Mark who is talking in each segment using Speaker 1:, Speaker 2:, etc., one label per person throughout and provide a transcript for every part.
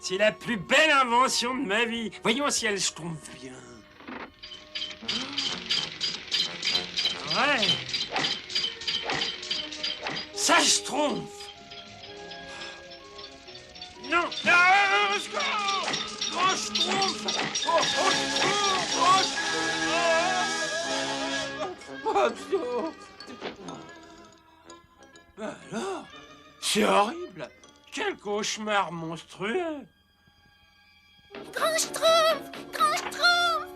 Speaker 1: C'est la plus belle invention de ma vie. Voyons si elle se trompe bien. Ouais. Ça se trompe. Non. Ah, au secours. Grand schtroumpf. Oh, au secours, grand schtroumpf. Alors, c'est horrible. Quel cauchemar monstrueux.
Speaker 2: Grand Schtroumpf! Grand Schtroumpf!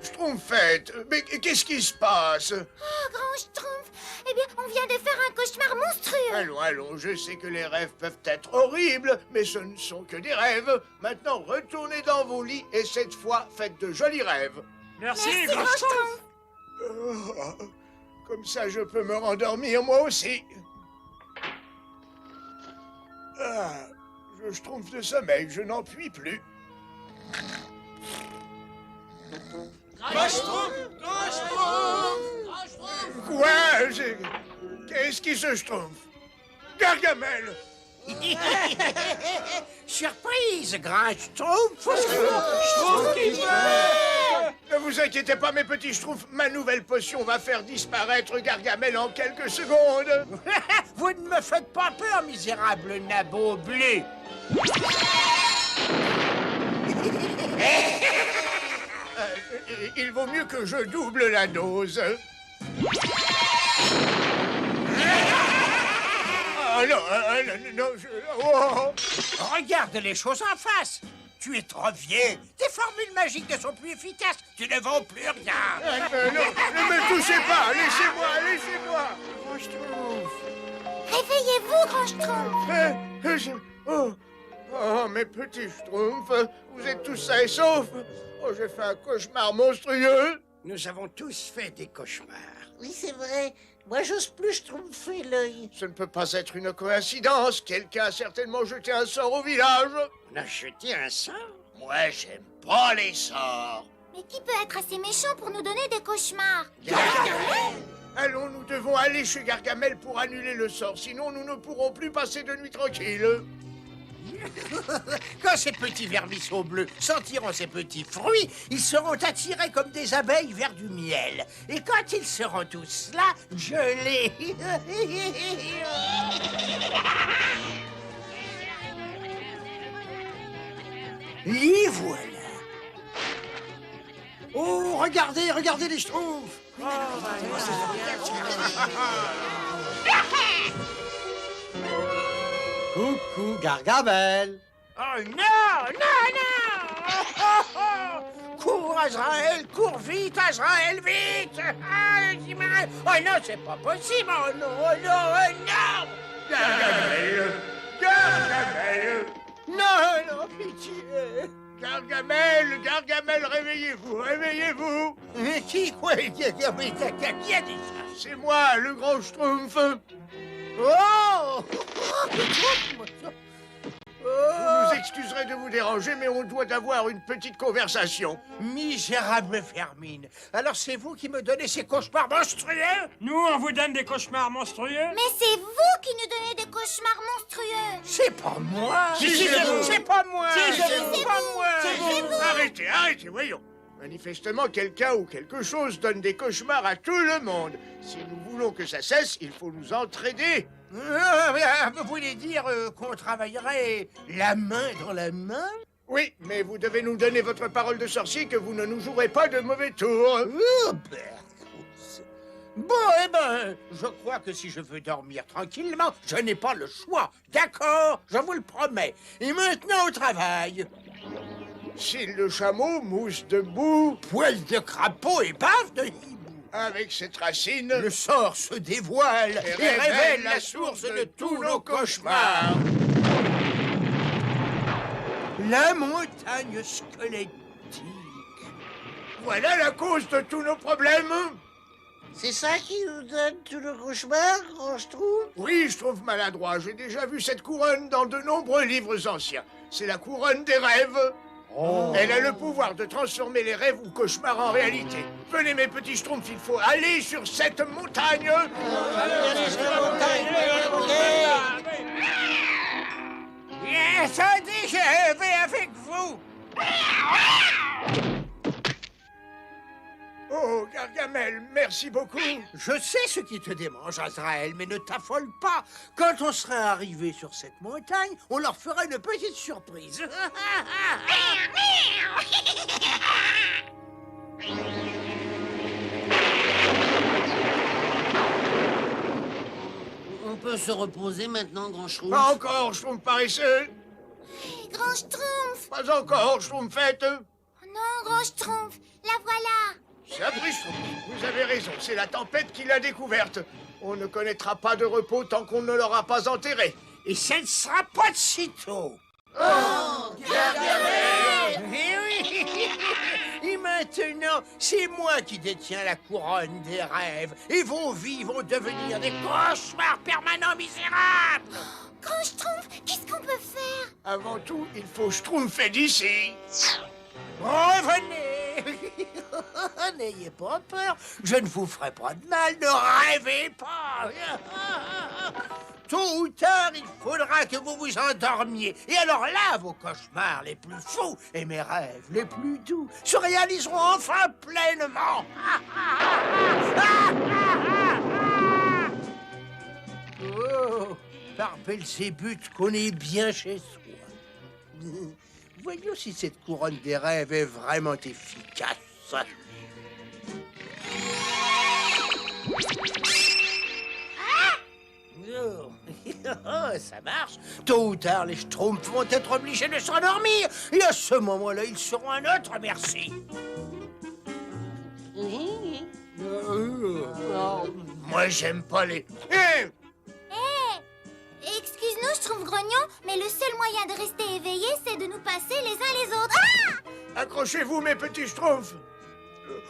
Speaker 3: Schtroumpfette, mais qu'est-ce qui se passe?
Speaker 2: Oh, Grand Schtroumpf! Eh bien, on vient de faire un cauchemar monstrueux.
Speaker 3: Allons, allons, je sais que les rêves peuvent être horribles, mais ce ne sont que des rêves. Maintenant, retournez dans vos lits et cette fois, faites de jolis rêves.
Speaker 1: Merci,
Speaker 2: Grand
Speaker 1: grand schtroumpf.
Speaker 2: Schtroumpf!
Speaker 3: Comme ça, je peux me rendormir moi aussi. Ah, je trompe de sommeil, je n'en puis plus. Quoi? Qu'est-ce qui se schtroumpf? Gargamel!
Speaker 4: Surprise, grand Schtroumpf!
Speaker 3: Ne vous inquiétez pas, mes petits schtroumpfs, ma nouvelle potion va faire disparaître Gargamel en quelques secondes.
Speaker 4: Vous ne me faites pas peur, misérable nabot bleu!
Speaker 3: Il vaut mieux que je double la dose. Non, non, oh.
Speaker 4: Regarde les choses en face! Tu es trop vieux! Tes formules magiques ne sont plus efficaces! Tu ne vaux plus rien!
Speaker 3: Non, ne me touchez pas! Laissez-moi, laissez-moi! Grand Schtroumpf.
Speaker 2: Réveillez-vous, Grand Schtroumpf!
Speaker 3: Oh, mes petits Schtroumpfs, vous êtes tous sains et saufs? Oh, j'ai fait un cauchemar monstrueux!
Speaker 4: Nous avons tous fait des cauchemars.
Speaker 5: Oui, c'est vrai. Moi, j'ose plus schtroumpfer l'œil.
Speaker 3: Ce ne peut pas être une coïncidence. Quelqu'un a certainement jeté un sort au village.
Speaker 4: On a jeté un sort?
Speaker 3: Moi, j'aime pas les sorts.
Speaker 2: Mais qui peut être assez méchant pour nous donner des cauchemars?
Speaker 3: Allons, nous devons aller chez Gargamel pour annuler le sort. Sinon, nous ne pourrons plus passer de nuit tranquille.
Speaker 4: Quand ces petits vermisseaux bleus sentiront ces petits fruits, ils seront attirés comme des abeilles vers du miel. Et quand ils seront tous là, gelés... Les voilà.
Speaker 6: Oh, regardez, regardez les schtroumpfs. Coucou, Gargamel.
Speaker 4: Oh non, non, non! Cours, Azraël, cours vite, Azraël, vite! Oh non, c'est pas possible! Oh non, oh non, oh non!
Speaker 3: Gargamel! Gargamel!
Speaker 4: Non, non, pitié!
Speaker 3: Gargamel! Gargamel, réveillez-vous! Réveillez-vous!
Speaker 4: Qui, quoi? Qui a dit ça?
Speaker 3: C'est moi, le grand Schtroumpf!
Speaker 4: Oh!
Speaker 3: Vous nous excuserez de vous déranger, mais on doit avoir une petite conversation.
Speaker 4: Misérable vermine! Alors c'est vous qui me donnez ces cauchemars monstrueux?
Speaker 1: Nous, on vous donne des cauchemars monstrueux.
Speaker 2: Mais c'est vous qui nous donnez des cauchemars monstrueux!
Speaker 4: C'est pas moi!
Speaker 3: Si, c'est vous.
Speaker 4: C'est pas moi!
Speaker 1: C'est
Speaker 4: pas moi!
Speaker 3: Arrêtez, arrêtez, voyons. Manifestement, quelqu'un ou quelque chose donne des cauchemars à tout le monde. Si nous voulons que ça cesse, il faut nous entraider.
Speaker 4: Vous voulez dire qu'on travaillerait la main dans la main?
Speaker 3: Oui, mais vous devez nous donner votre parole de sorcier que vous ne nous jouerez pas de mauvais tours.
Speaker 4: Oh, Bercous. Bon, eh ben, je crois que si je veux dormir tranquillement, je n'ai pas le choix. D'accord, je vous le promets. Et maintenant au travail.
Speaker 3: S'il le chameau mousse debout,
Speaker 4: Poil de crapaud et bave de hibou.
Speaker 3: avec cette racine,
Speaker 4: Le sort se dévoile et révèle la source de tous nos cauchemars. La montagne squelettique.
Speaker 3: voilà la cause de tous nos problèmes.
Speaker 5: C'est ça qui nous donne tout le cauchemar, grand Schtroumpf?
Speaker 3: Oui, je trouve maladroit. J'ai déjà vu cette couronne dans de nombreux livres anciens. C'est la couronne des rêves. Elle a le pouvoir de transformer les rêves ou cauchemars en réalité. Venez, mes petits schtroumpfs, il faut aller sur cette montagne.
Speaker 4: Attendez, je vais avec vous.
Speaker 3: Oh, Gargamel, merci beaucoup.
Speaker 4: Je sais ce qui te démange, Azraël, mais ne t'affole pas. Quand on serait arrivé sur cette montagne, on leur fera une petite surprise.
Speaker 5: On peut se reposer maintenant, Grand Schtroumpf?
Speaker 3: Pas encore, Schtroumpf paresseux.
Speaker 2: Grand Schtroumpf.
Speaker 3: Pas encore, Schtroumpfette.
Speaker 2: Oh non, Grand Schtroumpf, la voilà.
Speaker 3: Sabri Schtroumpf, vous avez raison, c'est la tempête qui l'a découverte. On ne connaîtra pas de repos tant qu'on ne l'aura pas enterré.
Speaker 4: Et ça ne sera pas de sitôt.
Speaker 5: Oh,
Speaker 4: Eh oui. Et maintenant, c'est moi qui détiens la couronne des rêves. Et vos vies vont devenir des cauchemars permanents misérables.
Speaker 2: Grand Schtroumpf, qu'est-ce qu'on peut faire?
Speaker 3: Avant tout, il faut Schtroumpfer d'ici.
Speaker 4: Revenez. N'ayez pas peur, je ne vous ferai pas de mal, ne rêvez pas. Tôt ou tard, il faudra que vous vous endormiez. Et alors là, vos cauchemars les plus fous et mes rêves les plus doux se réaliseront enfin pleinement. Oh, par Belzébuth qu'on est bien chez soi. Voyons si cette couronne des rêves est vraiment efficace. Oh, ça marche. Tôt ou tard, les Schtroumpfs vont être obligés de s'endormir. Et à ce moment-là, ils seront à notre merci.
Speaker 3: Moi, j'aime pas les... Hé!
Speaker 2: Excuse-nous, Schtroumpf grognon, mais le seul moyen de rester éveillé, c'est de nous passer les uns les autres. Ah!
Speaker 3: Accrochez-vous, mes petits Schtroumpfs.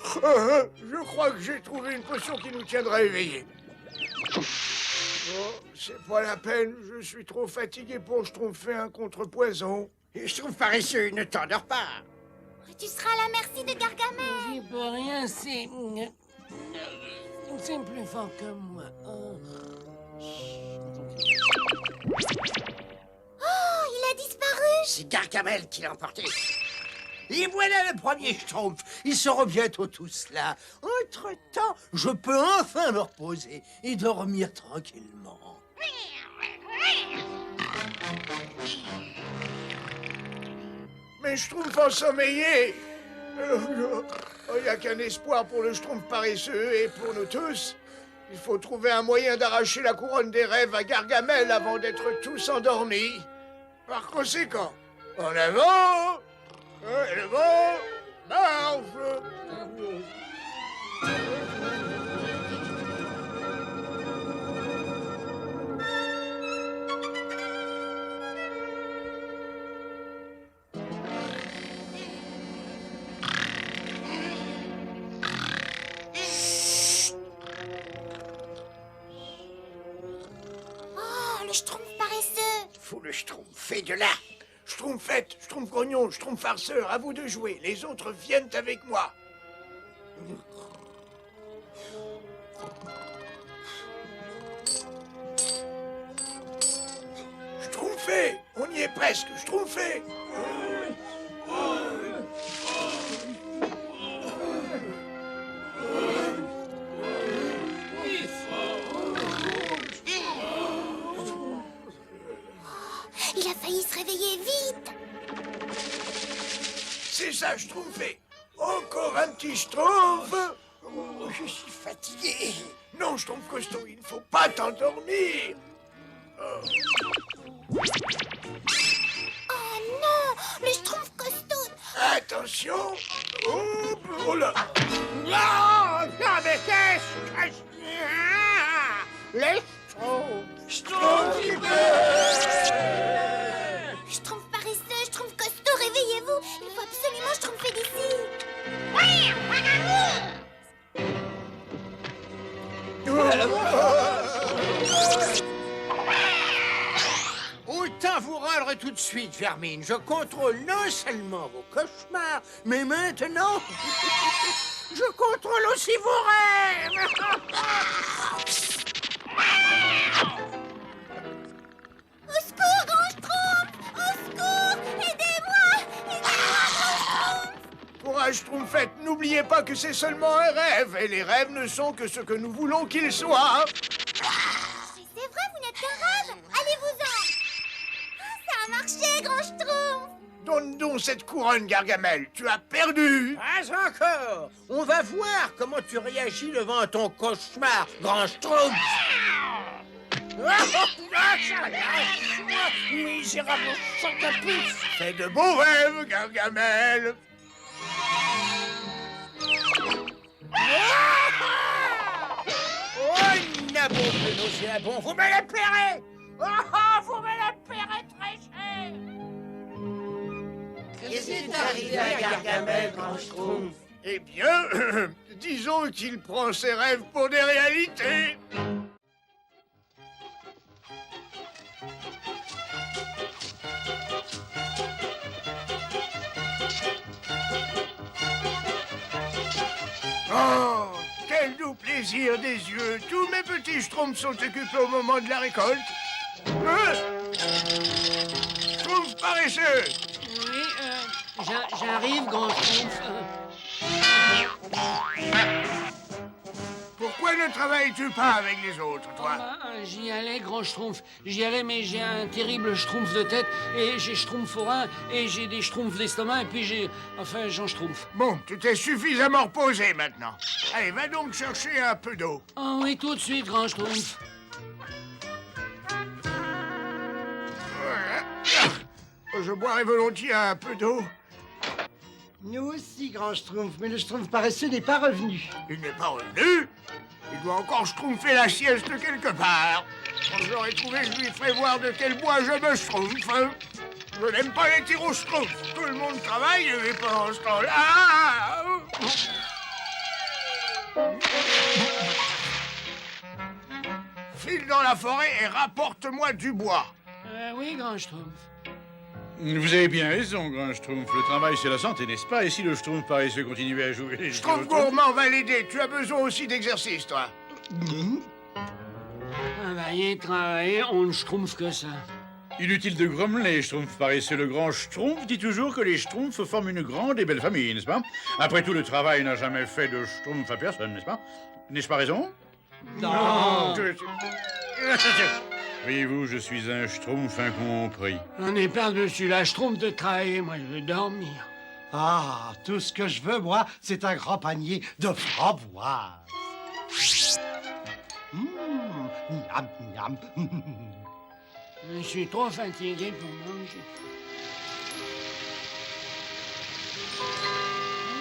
Speaker 3: Je crois que j'ai trouvé une potion qui nous tiendra éveillés. Oh, c'est pas la peine, je suis trop fatigué pour Schtroumpfer un contrepoison.
Speaker 4: Et Schtroumpf paresseux, ne t'endors pas.
Speaker 2: Tu seras à la merci de Gargamel.
Speaker 5: J'y peux rien, c'est plus fort que moi. Oh.
Speaker 2: Oh, il a disparu.
Speaker 4: C'est Gargamel qui l'a emporté. Et voilà le premier Schtroumpf. Ils seront bientôt tous là. Entre-temps, je peux enfin me reposer et dormir tranquillement.
Speaker 3: Mais Schtroumpf ensommeillé. Il n'y a qu'un espoir pour le Schtroumpf paresseux et pour nous tous. Il faut trouver un moyen d'arracher la couronne des rêves à Gargamel avant d'être tous endormis. Par conséquent, en avant, en avant, marche.
Speaker 2: Oh, le Schtroumpf paresseux.
Speaker 4: Faut le Schtroumpfer de là.
Speaker 3: Schtroumpfette, Schtroumpf grognon, Schtroumpf farceur, à vous de jouer. Les autres viennent avec moi. Schtroumpfé, on y est presque, Schtroumpfé.
Speaker 2: Il a failli se réveiller vite.
Speaker 3: C'est ça, Schtroumpfé. Encore un petit Schtroumpf.
Speaker 4: Oh, je suis fatigué.
Speaker 3: Non, Schtroumpf costaud, il ne faut pas t'endormir.
Speaker 2: Oh non, le Schtroumpf costaud.
Speaker 3: Attention. Oh là.
Speaker 4: Non, non, mais qu'est-ce que je... Les Schtroumpfs.
Speaker 2: Schtroumpf paresseux, Schtroumpf costaud, réveillez-vous. Il faut absolument Schtroumpfer d'ici.
Speaker 4: Autant vous rendre tout de suite, Vermine. Je contrôle non seulement vos cauchemars, mais maintenant, je contrôle aussi vos rêves.
Speaker 2: Au secours, Grand Schtroumpf.
Speaker 3: ma Schtroumpfette, n'oubliez pas que c'est seulement un rêve, et les rêves ne sont que ce que nous voulons qu'ils soient.
Speaker 2: C'est vrai, vous n'êtes qu'un rêve. Allez-vous-en. Ah, ça a marché, Grand Schtroumpf.
Speaker 3: Donne donc cette couronne, Gargamel. Tu as perdu.
Speaker 4: Pas encore. On va voir comment tu réagis devant ton cauchemar, Grand Schtroumpf. Misérable sac à puce.
Speaker 3: Fais de beaux rêves, Gargamel.
Speaker 4: Oh, nabon de nauséabond, vous me la paierez. Vous me la paierez très cher.
Speaker 5: Qu'est-ce qui est arrivé à Gargamel, Grand Schtroumpf?
Speaker 3: Eh bien, disons qu'il prend ses rêves pour des réalités. Oh, quel doux plaisir des yeux. Tous mes petits schtroumpfs sont occupés au moment de la récolte. Schtroumpf paresseux.
Speaker 7: Oui, j'arrive, Grand Schtroumpf.
Speaker 3: Pourquoi ne travailles-tu pas avec les autres, toi?
Speaker 7: J'y allais, Grand Schtroumpf. J'y allais, mais j'ai un terrible schtroumpf de tête, et j'ai schtroumpf au rein, et j'ai des schtroumpfs d'estomac, et puis j'ai... Enfin, j'en schtroumpf.
Speaker 3: Bon, tu t'es suffisamment reposé maintenant. Allez, va donc chercher un peu d'eau.
Speaker 7: Oh oui, tout de suite, Grand Schtroumpf.
Speaker 3: Je boirais volontiers un peu d'eau.
Speaker 6: Nous aussi, Grand Schtroumpf, mais le Schtroumpf paresseux n'est pas revenu.
Speaker 3: Il n'est pas revenu. Il doit encore schtroumpfer la sieste quelque part. Quand je l'aurai trouvé, je lui ferai voir de quel bois je me schtroumpfe. Je n'aime pas les tirs au schtroumpf. Tout le monde travaille et pendant ce temps-là... File dans la forêt et rapporte-moi du bois.
Speaker 7: Oui, Grand Schtroumpf.
Speaker 1: Vous avez bien raison, Grand Schtroumpf. Le travail, c'est la santé, n'est-ce pas? Et si le Schtroumpf paresseux continuait à jouer...
Speaker 3: Schtroumpf gourmand va l'aider. Tu as besoin aussi d'exercice, toi.
Speaker 7: Travailler, travailler, on ne schtroumpf que ça.
Speaker 1: Inutile de grommeler, Schtroumpf paresseux. Le grand Schtroumpf dit toujours que les Schtroumpfs forment une grande et belle famille, n'est-ce pas? Après tout, le travail n'a jamais fait de Schtroumpf à personne, n'est-ce pas? N'ai-je pas raison?
Speaker 7: Non.
Speaker 1: Voyez-vous, je suis un Schtroumpf incompris.
Speaker 7: On est par-dessus la schtroumpf de travailler, moi je veux dormir.
Speaker 6: Ah, tout ce que je veux, moi, c'est un grand panier de framboises. Miam, miam.
Speaker 7: Je suis trop fatigué pour manger.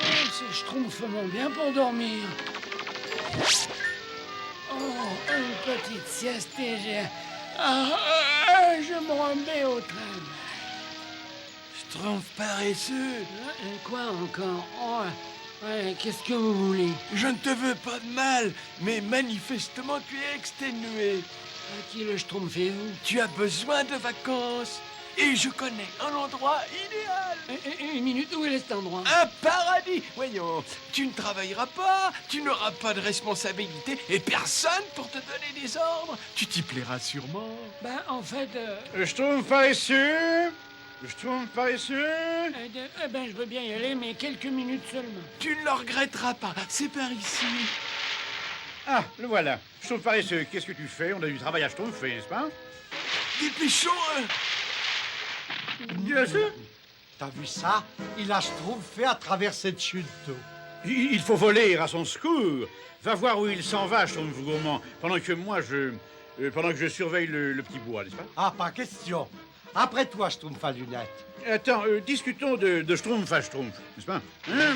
Speaker 7: Oh, ces schtroumpfs vont bien pour dormir. Oh, une petite sieste et je me remets au travail.
Speaker 8: Schtroumpf paresseux.
Speaker 7: Quoi encore? Oh, ouais, qu'est-ce que vous voulez?
Speaker 8: Je ne te veux pas de mal, mais manifestement tu es exténué.
Speaker 7: À qui le schtroumpfez-vous?
Speaker 8: Tu as besoin de vacances. Et je connais un endroit idéal.
Speaker 7: Une minute, où est cet endroit?
Speaker 8: Un paradis. Voyons, tu ne travailleras pas, tu n'auras pas de responsabilité et personne pour te donner des ordres. Tu t'y plairas sûrement.
Speaker 7: Ben, en fait...
Speaker 1: Schtroumpf paresseux. Schtroumpf paresseux.
Speaker 7: Ben, je veux bien y aller, mais quelques minutes seulement.
Speaker 8: Tu ne le regretteras pas, c'est par ici.
Speaker 1: Ah, le voilà. Schtroumpf paresseux, qu'est-ce que tu fais? On a du travail à schtroumpfer, n'est-ce pas?
Speaker 8: Dépêchons.
Speaker 1: Bien sûr.
Speaker 6: T'as vu ça? Il a schtroumpfé à travers cette chute d'eau.
Speaker 1: Il faut voler à son secours. Va voir où il s'en va, Schtroumpf gourmand, pendant que moi, pendant que je surveille le petit bois, n'est-ce pas?
Speaker 6: Ah, pas question. Après toi, Schtroumpf à lunettes.
Speaker 1: Attends, discutons de Schtroumpf à Schtroumpf, n'est-ce pas? Ben,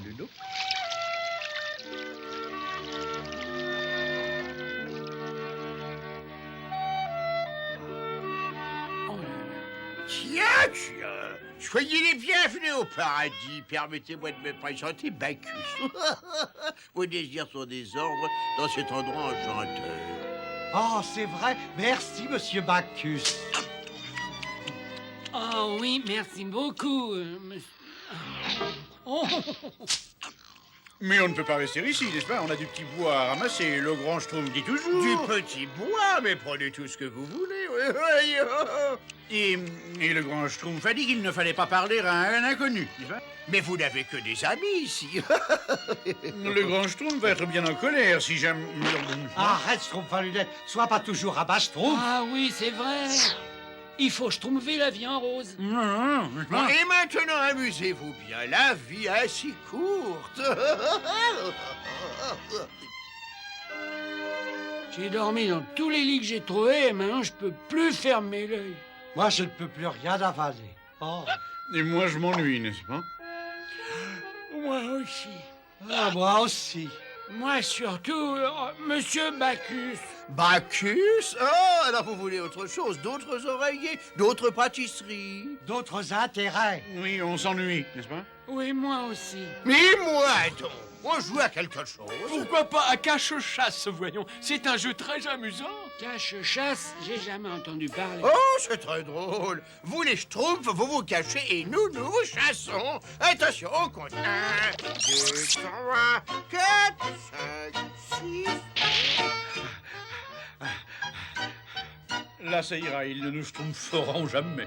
Speaker 1: dis donc.
Speaker 4: Tiens, soyez les bienvenus au paradis. Permettez-moi de me présenter Bacchus. Vos désirs sont des ordres dans cet endroit enchanteur.
Speaker 6: Oh, c'est vrai. Merci, monsieur Bacchus.
Speaker 7: Oh oui, merci beaucoup, monsieur. Oh.
Speaker 1: Mais on ne peut pas rester ici, n'est-ce pas? On a du petit bois à ramasser. Le grand Schtroumpf dit toujours.
Speaker 3: Du petit bois, mais prenez tout ce que vous voulez.
Speaker 1: Et le grand Schtroumpf a dit qu'il ne fallait pas parler à un inconnu, n'est-ce pas?
Speaker 3: Mais vous n'avez que des amis ici.
Speaker 1: Le grand Schtroumpf va être bien en colère si jamais...
Speaker 6: Arrête, Schtroumpf à lunettes. Sois pas toujours à bas, Schtroumpf.
Speaker 7: Ah oui, c'est vrai. Il faut schtroumpfer la vie en rose.
Speaker 1: Non, n'est-ce pas?
Speaker 3: Et maintenant, amusez-vous bien. La vie est si courte.
Speaker 7: J'ai dormi dans tous les lits que j'ai trouvés et maintenant je peux plus fermer l'œil.
Speaker 6: Moi, je ne peux plus rien avaler. Oh.
Speaker 1: Et moi, je m'ennuie, n'est-ce pas?
Speaker 7: Moi aussi.
Speaker 6: Ah, moi aussi.
Speaker 7: Moi surtout, Monsieur Bacchus.
Speaker 3: Bacchus? Oh, alors vous voulez autre chose? D'autres oreillers? D'autres pâtisseries?
Speaker 6: D'autres intérêts.
Speaker 1: Oui, on s'ennuie, n'est-ce pas?
Speaker 7: Oui, moi aussi.
Speaker 3: Mais moi, donc, on joue à quelque chose.
Speaker 8: Pourquoi pas à cache-chasse, voyons. C'est un jeu très amusant.
Speaker 7: Cache-chasse, j'ai jamais entendu parler.
Speaker 3: Oh, c'est très drôle. Vous, les Schtroumpfs, vous vous cachez et nous, nous vous chassons. Attention, on compte. 1, 2, 3, 4, 5, 6...
Speaker 1: Là, ça ira, ils ne nous schtroumpferont jamais.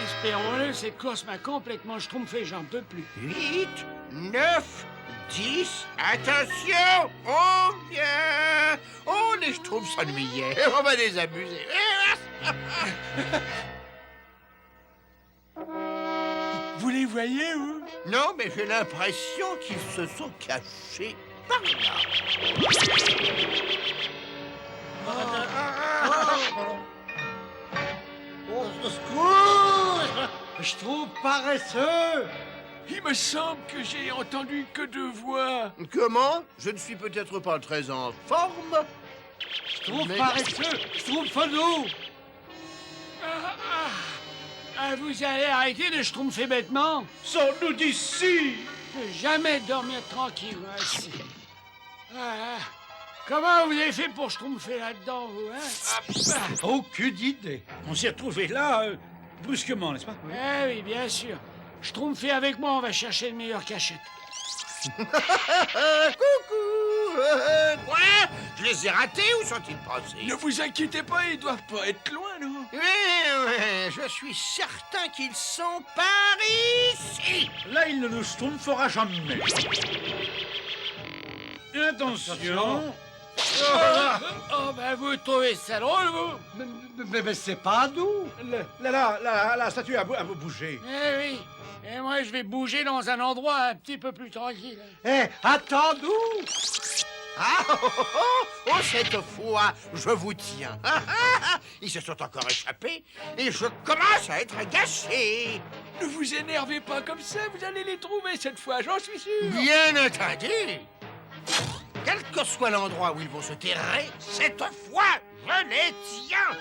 Speaker 7: Espérons-le, cette course m'a complètement schtroumpfé, j'en peux plus.
Speaker 3: 8, 9, 10, attention, on vient. Oh, les Schtroumpfs s'ennuyaient, on va les amuser.
Speaker 8: Vous les voyez, vous?
Speaker 3: Non, mais j'ai l'impression qu'ils se sont cachés par là.
Speaker 6: Au secours! Schtroumpf paresseux!
Speaker 8: Il me semble que j'ai entendu que 2 voix.
Speaker 3: Comment? Je ne suis peut-être pas très en forme.
Speaker 6: Schtroumpf
Speaker 3: Mais-
Speaker 6: paresseux! Schtroumpf-nous!
Speaker 7: Vous allez arrêter de schtroumpfer bêtement?
Speaker 1: Sors-nous d'ici!
Speaker 7: Je peux jamais dormir tranquille, moi, ici. Comment vous avez fait pour schtroumpfer là-dedans, vous, hein?
Speaker 6: Aucune idée.
Speaker 1: On s'est retrouvés là, brusquement, n'est-ce pas?
Speaker 7: Eh oui, bien sûr. Schtroumpfez avec moi, on va chercher une meilleure cachette.
Speaker 3: Coucou. Quoi? Je les ai ratés, où sont-ils passés?
Speaker 8: Ne vous inquiétez pas, ils doivent pas être loin, non?
Speaker 3: Oui, je suis certain qu'ils sont par ici.
Speaker 1: Là, il ne nous schtroumpfera jamais. Et attention.
Speaker 7: Oh, ben vous trouvez ça drôle, vous?
Speaker 6: Mais c'est pas nous.
Speaker 1: La statue a bougé.
Speaker 7: Eh oui. Et moi, je vais bouger dans un endroit un petit peu plus tranquille.
Speaker 6: Eh, attends-nous!
Speaker 3: Ah, oh, cette fois, je vous tiens. Ils se sont encore échappés et je commence à être agacé.
Speaker 8: Ne vous énervez pas comme ça, vous allez les trouver cette fois, j'en suis sûr.
Speaker 3: Bien entendu. Quel que soit l'endroit où ils vont se terrer, cette fois, je les tiens.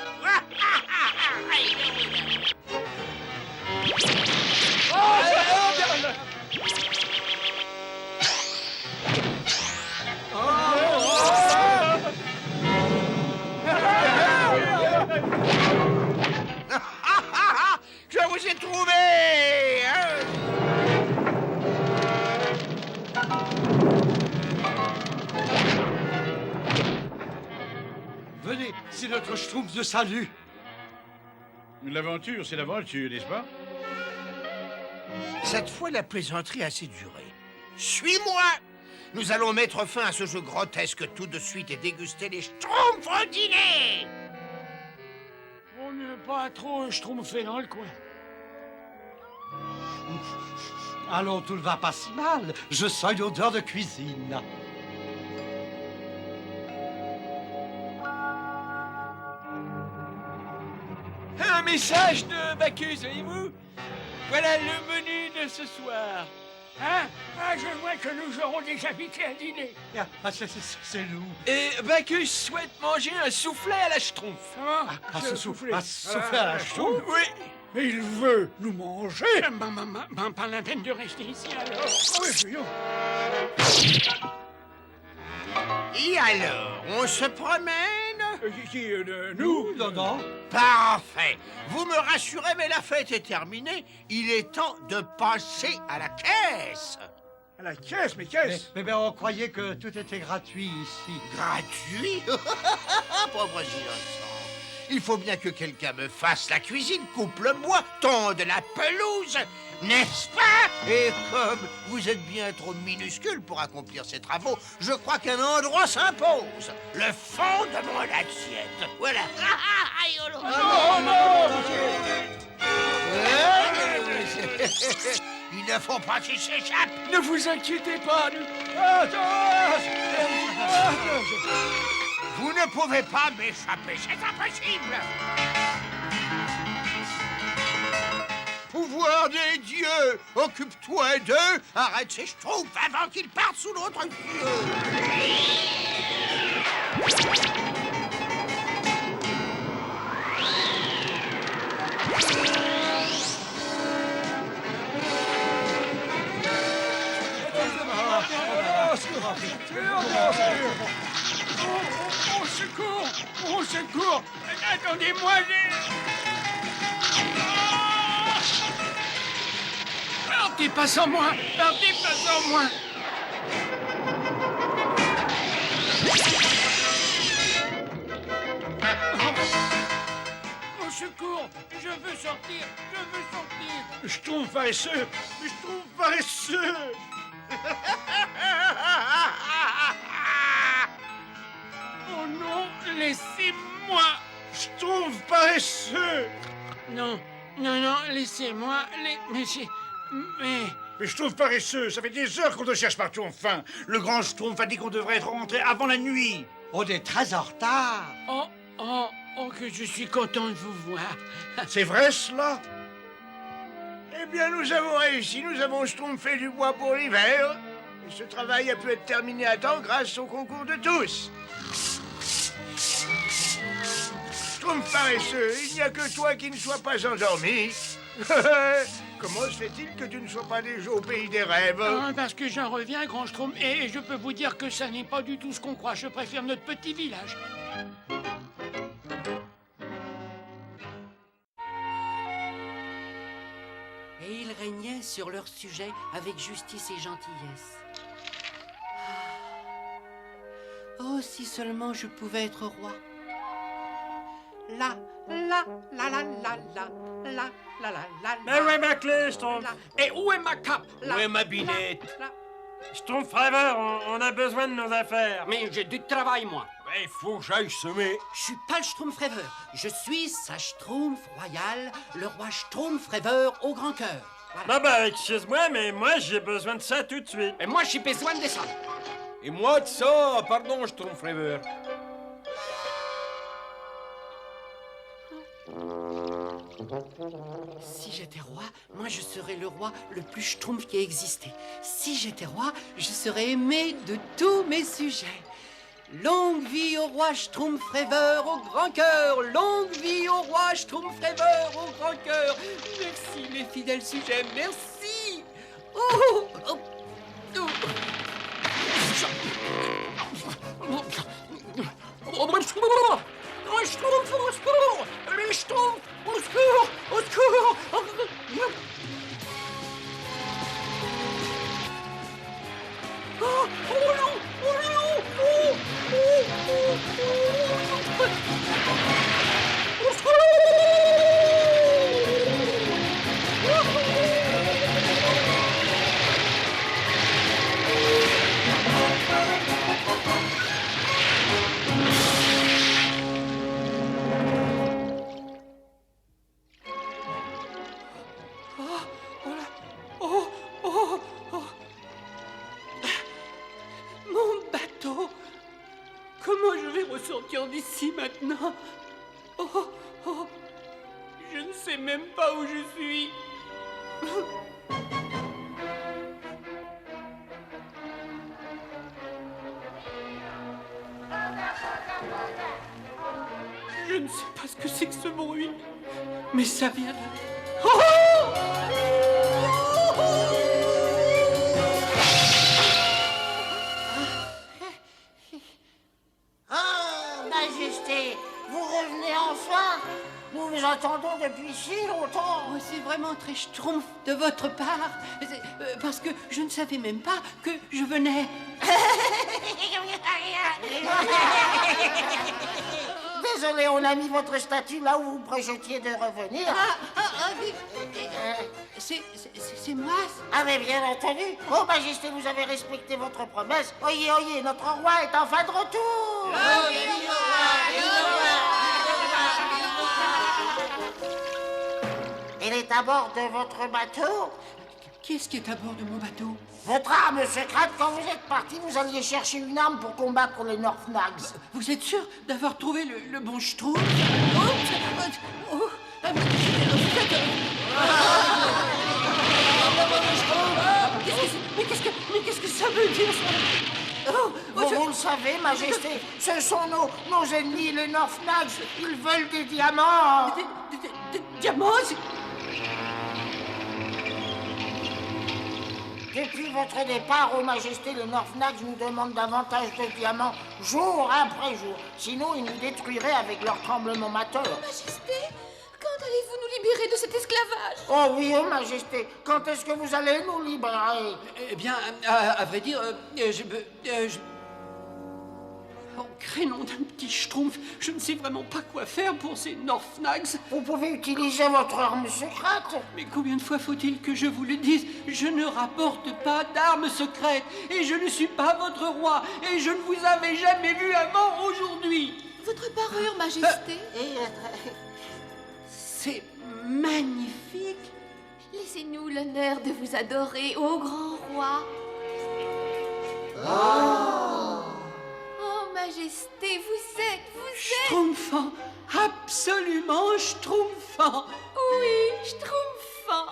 Speaker 3: Je vous ai trouvé.
Speaker 6: Venez, c'est notre Schtroumpf de salut.
Speaker 1: L'aventure, c'est l'aventure, n'est-ce pas?
Speaker 3: Cette fois, la plaisanterie a assez duré. Suis-moi. Nous allons mettre fin à ce jeu grotesque tout de suite et déguster les Schtroumpfs au dîner.
Speaker 7: On ne pas trop schtroumpfer dans le coin.
Speaker 6: Allons, tout ne va pas si mal. Je sens une odeur de cuisine.
Speaker 8: Un message de Bacchus, voyez-vous? Voilà le menu de ce soir.
Speaker 7: Hein? Je vois que nous aurons des invités à dîner.
Speaker 6: Ah, c'est nous.
Speaker 8: Et Bacchus souhaite manger un soufflet à la schtroumpf.
Speaker 7: Comment?
Speaker 6: Souffler à la Schtroumpf.
Speaker 8: Oui.
Speaker 1: Mais il veut nous manger.
Speaker 7: Pas la peine de rester ici, alors.
Speaker 3: Et alors, on se promène?
Speaker 1: Nous?
Speaker 6: Non.
Speaker 3: Parfait. Vous me rassurez, mais la fête est terminée. Il est temps de passer à la caisse. À la caisse, mais caisse.
Speaker 6: Mais on croyait que tout était gratuit ici.
Speaker 4: Gratuit? Pauvre innocent. Il faut bien que quelqu'un me fasse la cuisine, coupe le bois, tonde la pelouse, n'est-ce pas? Et comme vous êtes bien trop minuscule pour accomplir ces travaux, je crois qu'un endroit s'impose. Le fond de mon assiette. Voilà. Il ne faut pas qu'il s'échappe.
Speaker 8: Ne vous inquiétez pas,
Speaker 4: Vous ne pouvez pas m'échapper, c'est impossible. Pouvoir des dieux, occupe-toi d'eux, arrête ces schtroumpfs avant qu'ils partent sous notre feu.
Speaker 8: Au secours! Au secours! Attendez-moi, Partez pas sans moi! Partez pas sans moi! Au secours! Je veux sortir! Je veux sortir!
Speaker 3: Schtroumpf paresseux. Schtroumpf paresseux.
Speaker 8: Oh non! Laissez-moi!
Speaker 3: Schtroumpf paresseux.
Speaker 8: Non, laissez-moi,
Speaker 3: Mais Schtroumpf paresseux, ça fait des heures qu'on te cherche partout, enfin. Le grand Schtroumpf a dit qu'on devrait être rentré avant la nuit.
Speaker 6: On est très en retard.
Speaker 8: Oh, que je suis content de vous voir.
Speaker 3: C'est vrai, cela? Eh bien, nous avons réussi. Nous avons schtroumpfé du bois pour l'hiver. Et ce travail a pu être terminé à temps grâce au concours de tous. Schtroumpf paresseux, il n'y a que toi qui ne sois pas endormi. Comment se fait-il que tu ne sois pas déjà au pays des rêves?
Speaker 8: Parce que j'en reviens, Grand Schtroumpf, et je peux vous dire que ça n'est pas du tout ce qu'on croit. Je préfère notre petit village.
Speaker 9: Et ils régnaient sur leur sujet avec justice et gentillesse. Oh, si seulement je pouvais être roi. La, la, la, la, la, la, la, la, la, la.
Speaker 10: Mais où est ma clé, Schtroumpf?
Speaker 8: Et où est ma cape?
Speaker 10: Où est ma binette?
Speaker 9: La.
Speaker 10: Schtroumpf rêveur, on a besoin de nos affaires.
Speaker 7: Mais j'ai du travail, moi.
Speaker 10: Il faut que j'aille semer.
Speaker 9: Je suis pas le Schtroumpf rêveur. Je suis sa Schtroumpf royal, le roi Schtroumpf rêveur au grand cœur. Voilà.
Speaker 10: Non, bah, excuse-moi, mais moi, j'ai besoin de ça tout de suite.
Speaker 7: Et moi, j'ai besoin de ça.
Speaker 8: Et moi de ça, pardon, Schtroumpf rêveur.
Speaker 9: Si j'étais roi, moi je serais le roi le plus Schtroumpf qui ait existé. Si j'étais roi, je serais aimé de tous mes sujets. Longue vie au roi Schtroumpf rêveur au grand cœur. Longue vie au roi Schtroumpf rêveur au grand cœur. Merci mes fidèles sujets, merci. Oh, oh, oh.
Speaker 7: Au secours!
Speaker 9: Oh non! Oh non! Oh, Au secours! Mon bateau! Comment je vais ressortir d'ici maintenant? Oh, je ne sais même pas où je suis. Je ne sais pas ce que c'est que ce bruit, mais ça vient de... Oh!
Speaker 5: Oh, Majesté,
Speaker 4: vous revenez enfin. Nous vous attendons depuis si longtemps.
Speaker 9: Oh, c'est vraiment très schtroumpf de votre part. Parce que je ne savais même pas que je venais.
Speaker 4: Désolé, on a mis votre statue là où vous projetiez de revenir.
Speaker 9: Oui. C'est moi.
Speaker 4: Ah mais bien entendu. Oh Majesté, vous avez respecté votre promesse. Oyez, oyez, notre roi est enfin de retour. Il est à bord de votre bateau.
Speaker 9: Qui est à bord de mon bateau?
Speaker 4: Votre arme secrète, quand vous êtes parti, vous alliez chercher une arme pour combattre les Northnags.
Speaker 9: Vous êtes sûr d'avoir trouvé le bon schtroumpf? Mais qu'est-ce que ça veut dire, ça?
Speaker 4: Vous le savez, Majesté, ce sont nos ennemis, les Northnags. Ils veulent des diamants.
Speaker 9: Des diamants?
Speaker 4: Depuis votre départ, Ô Majesté, les Northnags nous demandent davantage de diamants, jour après jour. Sinon, ils nous détruiraient avec leur tremblement moteur.
Speaker 2: Majesté, quand allez-vous nous libérer de cet esclavage?
Speaker 4: Oh oui, Ô Majesté, quand est-ce que vous allez nous libérer?
Speaker 9: Eh bien, à vrai dire, Oh, crénom d'un petit schtroumpf, je ne sais vraiment pas quoi faire pour ces Northnags.
Speaker 4: Vous pouvez utiliser votre arme secrète.
Speaker 9: Mais combien de fois faut-il que je vous le dise? Je ne rapporte pas d'armes secrètes, et je ne suis pas votre roi, et je ne vous avais jamais vu avant aujourd'hui.
Speaker 2: Votre parure, Majesté.
Speaker 9: C'est magnifique.
Speaker 2: Laissez-nous l'honneur de vous adorer, ô grand roi. Oh, Majesté, vous êtes...
Speaker 9: Schtroumpfant, absolument schtroumpfant.
Speaker 2: Oui, schtroumpfant.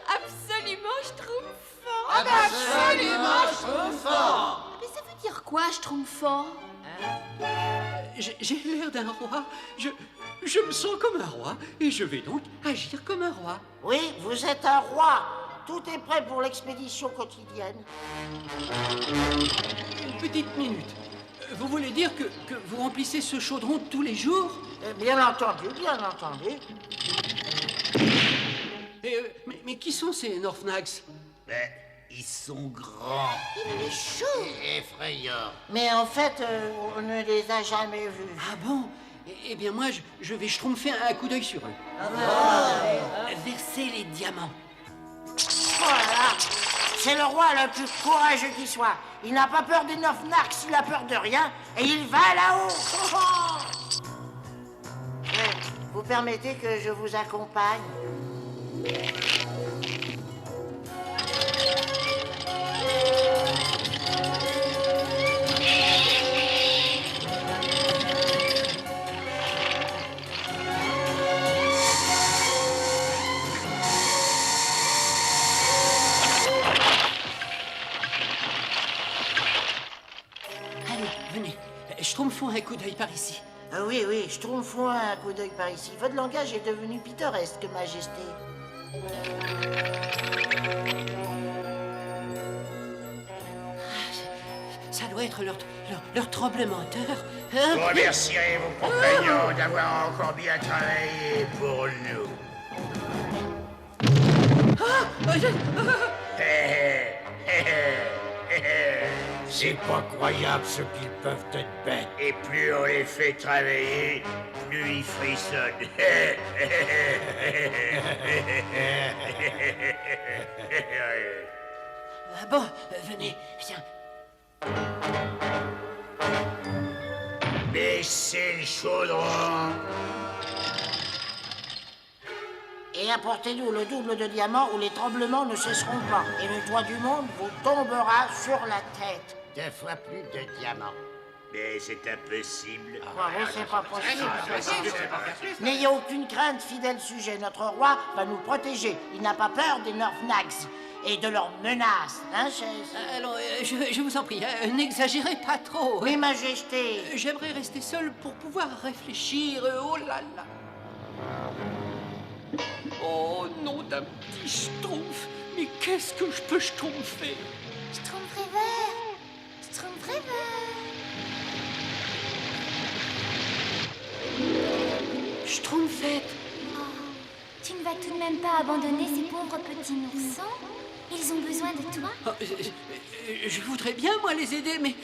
Speaker 2: Absolument schtroumpfant.
Speaker 4: Absolument schtroumpfant.
Speaker 2: Mais ça veut dire quoi, schtroumpfant?
Speaker 9: J'ai l'air d'un roi. Je me sens comme un roi, et je vais donc agir comme un roi.
Speaker 4: Oui, vous êtes un roi. Tout est prêt pour l'expédition quotidienne.
Speaker 9: Une petite minute. Vous voulez dire que vous remplissez ce chaudron tous les jours?
Speaker 4: Bien entendu, bien entendu.
Speaker 9: Mais qui sont ces Northnags?
Speaker 5: Ben, ils sont grands.
Speaker 2: Il est chaud.
Speaker 5: Et effrayants.
Speaker 4: Mais en fait, on ne les a jamais vus.
Speaker 9: Ah bon? Eh bien moi, je vais schtroumpfer un coup d'œil sur eux. Versez les diamants.
Speaker 4: Voilà. C'est le roi le plus courageux qui soit. Il n'a pas peur des Northnags, il a peur de rien, et il va là-haut. Vous permettez que je vous accompagne?
Speaker 9: Allez, venez. Schtroumpfons un coup d'œil par ici.
Speaker 4: Ah oui, oui, schtroumpfons un coup d'œil par ici. Votre langage est devenu pittoresque, Majesté.
Speaker 9: Ça doit être leur tremblement de terre. Hein?
Speaker 3: Vous remercierez vos compagnons d'avoir encore bien travaillé pour nous. C'est pas croyable ce qu'ils peuvent être bêtes. Et plus on les fait travailler, plus ils frissonnent.
Speaker 9: Ah bon, venez, viens.
Speaker 3: Baissez le chaudron.
Speaker 4: Et apportez-nous le double de diamants ou les tremblements ne cesseront pas. Et le toit du monde vous tombera sur la tête.
Speaker 5: 2 fois plus de diamants.
Speaker 3: Mais c'est impossible.
Speaker 4: Oui, c'est pas possible. N'ayez aucune crainte, fidèle sujet. Notre roi va nous protéger. Il n'a pas peur des Northnags et de leurs menaces, hein, chaise?
Speaker 9: Alors, je vous en prie, n'exagérez pas trop.
Speaker 4: Oui, Majesté.
Speaker 9: J'aimerais rester seul pour pouvoir réfléchir. Oh là là. Oh, nom d'un petit schtroumpf. Mais qu'est-ce que je peux schtroumpfer?
Speaker 2: Schtroumpfreveur. Schtroumpfreveur.
Speaker 9: Schtroumpfette.
Speaker 2: Oh, tu ne vas tout de même pas abandonner ces pauvres petits noursons? Ils ont besoin de toi.
Speaker 9: Oh, je voudrais bien, moi, les aider, mais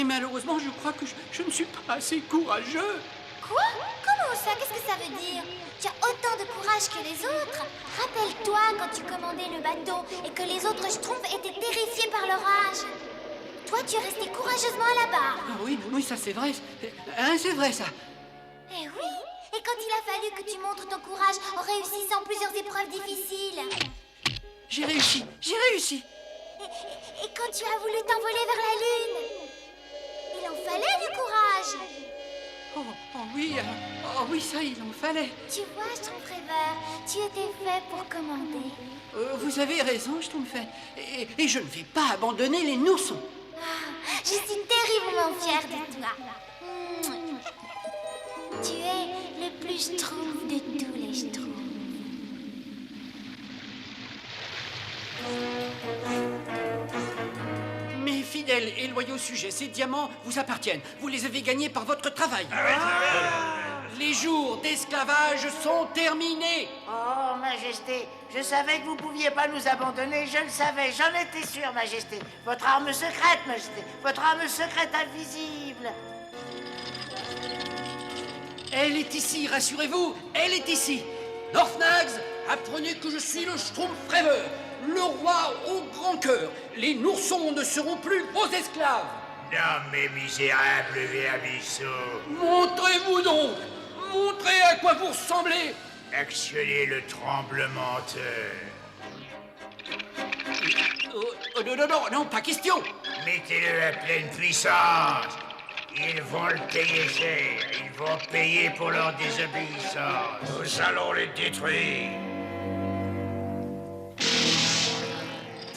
Speaker 9: malheureusement, je crois que je ne suis pas assez courageux.
Speaker 2: Quoi? Comment ça? Qu'est-ce que ça veut dire? Tu as autant de courage que les autres. Rappelle-toi quand tu commandais le bateau et que les autres Schtroumpfs étaient terrifiés par l'orage. Toi, tu es resté courageusement à la barre.
Speaker 9: Ah oui, ça c'est vrai. Hein, c'est vrai, ça.
Speaker 2: Eh oui. Et quand il a fallu que tu montres ton courage en réussissant plusieurs épreuves difficiles.
Speaker 9: J'ai réussi.
Speaker 2: Et quand tu as voulu t'envoler vers la Lune. Il en fallait du courage.
Speaker 9: Oui, ça, il en fallait.
Speaker 2: Tu vois, Schtroumpf rêveur, tu étais fait pour commander.
Speaker 9: Vous avez raison, Schtroumpfette. Et je ne vais pas abandonner les noursons.
Speaker 2: Ah, je suis terriblement fière de toi. Tu es le plus Schtroumpf de tous les Schtroumpfs.
Speaker 9: Mes fidèles et loyaux sujets, ces diamants vous appartiennent. Vous les avez gagnés par votre travail. Les jours d'esclavage sont terminés.
Speaker 5: Oh, Majesté, je savais que vous pouviez pas nous abandonner, je le savais, j'en étais sûr, Majesté. Votre arme secrète, Majesté, votre arme secrète invisible.
Speaker 9: Elle est ici, rassurez-vous, elle est ici. Northnags, apprenez que je suis le Schtroumpf rêveur, le roi au grand cœur. Les noursons ne seront plus vos esclaves.
Speaker 3: Non, mais misérables et abyssaux.
Speaker 9: Montrez-vous donc. Montrez à quoi vous ressemblez.
Speaker 3: Actionnez le tremblementeur.
Speaker 9: Non, pas question.
Speaker 3: Mettez-le à pleine puissance. Ils vont le payer cher. Ils vont payer pour leur désobéissance. Nous allons les détruire.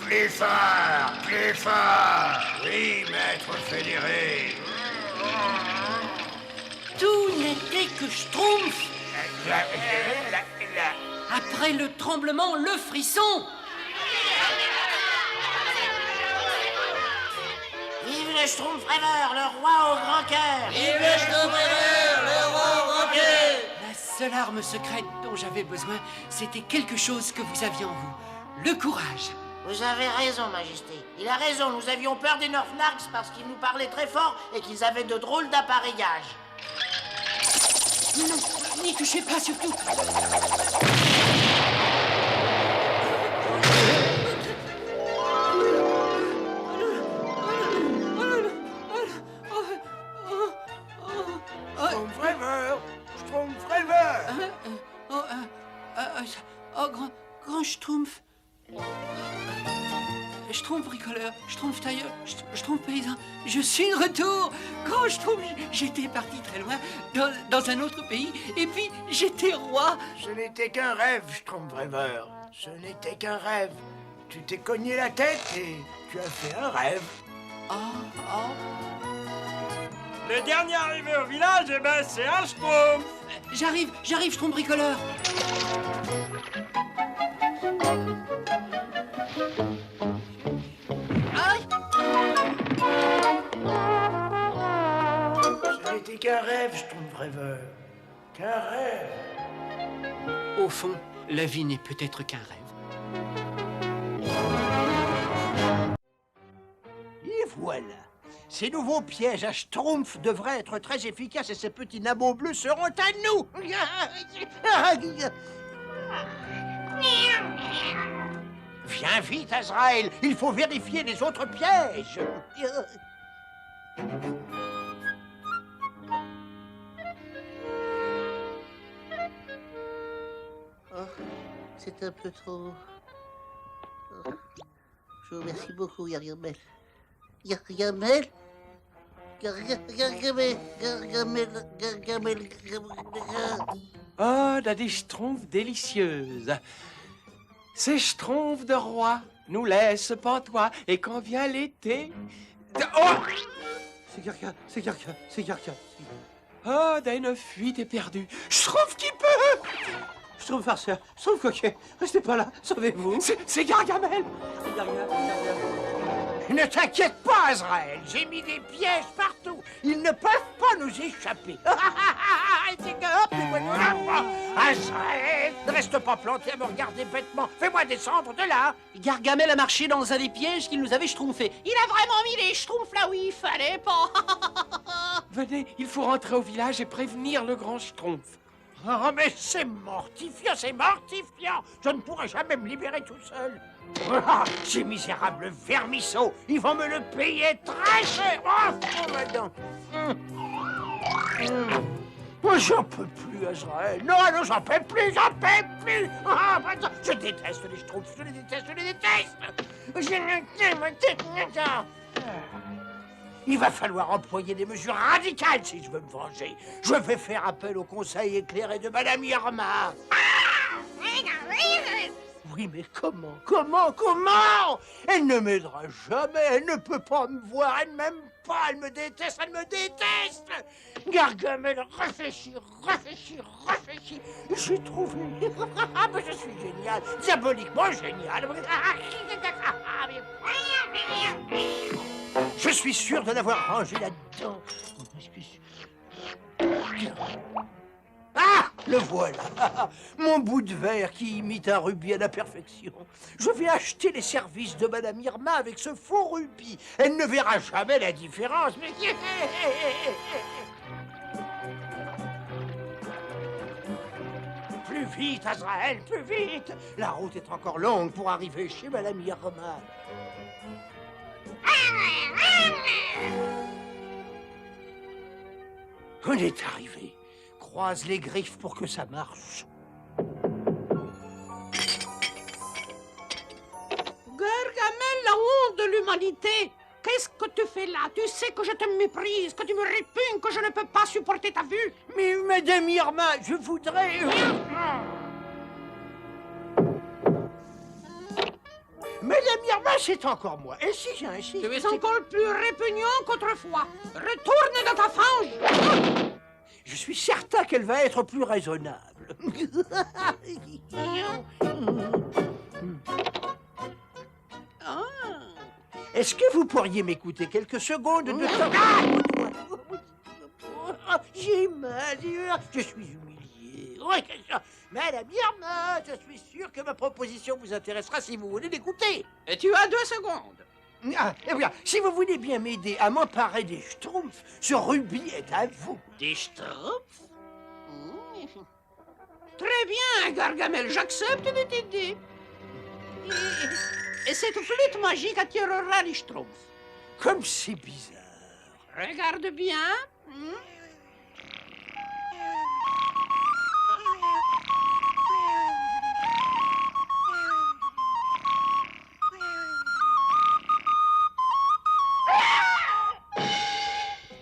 Speaker 3: Plus fort, plus fort. Oui, maître fédéré.
Speaker 9: Tout n'était que Schtroumpf. Après le tremblement, le frisson.
Speaker 5: Vive le Schtroumpf rêveur, le roi au grand cœur.
Speaker 9: Vive le Schtroumpf rêveur, le roi au grand cœur. La seule arme secrète dont j'avais besoin, c'était quelque chose que vous aviez en vous. Le courage.
Speaker 5: Vous avez raison, Majesté. Il a raison, nous avions peur des Northnags parce qu'ils nous parlaient très fort et qu'ils avaient de drôles d'appareillages.
Speaker 9: Non, n'y touchez pas surtout.
Speaker 4: Schtroumpf rêveur, Schtroumpf rêveur.
Speaker 9: Grand Schtroumpf. Schtroumpf bricoleur, Schtroumpf tailleur, Schtroumpf paysan. Je suis de retour. Grand Schtroumpf, j'étais parti très loin, dans un autre pays, et puis j'étais roi.
Speaker 4: Ce n'était qu'un rêve, Schtroumpf rêveur. Ce n'était qu'un rêve. Tu t'es cogné la tête et tu as fait un rêve.
Speaker 10: Le dernier arrivé au village, eh ben, c'est un Schtroumpf.
Speaker 9: J'arrive, Schtroumpf bricoleur.
Speaker 4: Ce n'était qu'un rêve, Schtroumpf rêveur. Qu'un rêve.
Speaker 9: Au fond, la vie n'est peut-être qu'un rêve.
Speaker 4: Et voilà. Ces nouveaux pièges à Schtroumpf devraient être très efficaces et ces petits nabots bleus seront à nous. Viens vite, Azraël. Il faut vérifier les autres pièges.
Speaker 5: Oh, c'est un peu trop... Oh. Je vous remercie beaucoup, Gargamel. Gargamel.
Speaker 8: Oh, là des schtroumpfs délicieuses. Ces schtroumpfs de roi nous laissent pantois et quand vient l'été... Oh!
Speaker 6: C'est Gargamel.
Speaker 8: Oh, d'une fuite éperdue. Schtroumpf qui peut!
Speaker 6: Schtroumpf farceur, Schtroumpf coquet, restez pas là, sauvez-vous.
Speaker 8: C'est Gargamel!
Speaker 4: Ne t'inquiète pas, Azraël. J'ai mis des pièges partout. Ils ne peuvent pas nous échapper. Hop, Azraël, ne reste pas planté à me regarder bêtement. Fais-moi descendre de là.
Speaker 9: Gargamel a marché dans un des pièges qu'il nous avait schtroumpfés. Il a vraiment mis les schtroumpfs là où il fallait pas.
Speaker 8: Venez, il faut rentrer au village et prévenir le grand Schtroumpf.
Speaker 4: Oh, mais c'est mortifiant, c'est mortifiant. Je ne pourrai jamais me libérer tout seul. Ah, ces misérables vermisseaux, ils vont me le payer très cher. Oh, madame. Moi, j'en peux plus, Azraël. Non, non, j'en peux plus, j'en peux plus. Ah, maintenant, je déteste les schtroumpfs, je les déteste, je les déteste. Il va falloir employer des mesures radicales si je veux me venger. Je vais faire appel au conseil éclairé de Madame Irma. Oui, mais comment? Elle ne m'aidera jamais, elle ne peut pas me voir, elle ne m'aime pas, elle me déteste. Gargamel, réfléchis. J'ai trouvé. Ah, mais je suis génial, diaboliquement génial. Je suis sûr de l'avoir rangé là-dedans. Ah, le voilà. Mon bout de verre qui imite un rubis à la perfection. Je vais acheter les services de Madame Irma avec ce faux rubis. Elle ne verra jamais la différence. Mais... Plus vite, Azraël, plus vite. La route est encore longue pour arriver chez Madame Irma. On est arrivé. Croise les griffes pour que ça marche.
Speaker 9: Gargamel, la honte de l'humanité. Qu'est-ce que tu fais là? Tu sais que je te méprise, que tu me répugnes, que je ne peux pas supporter ta vue.
Speaker 4: Mais Madame Irma, je voudrais... Madame Irma, c'est encore moi. Et si j'insiste...
Speaker 9: Tu es encore plus répugnant qu'autrefois. Retourne dans ta fange.
Speaker 4: Je suis certain qu'elle va être plus raisonnable. Est-ce que vous pourriez m'écouter quelques secondes de temps? J'ai mal, je suis humilié. Madame Irma, je suis sûr que ma proposition vous intéressera si vous voulez l'écouter.
Speaker 9: Et tu as 2 secondes.
Speaker 4: Ah, eh bien, si vous voulez bien m'aider à m'emparer des schtroumpfs, ce rubis est à vous.
Speaker 9: Des schtroumpfs? Très bien, Gargamel, j'accepte de t'aider. Et cette flûte magique attirera les schtroumpfs.
Speaker 4: Comme c'est bizarre.
Speaker 9: Regarde bien.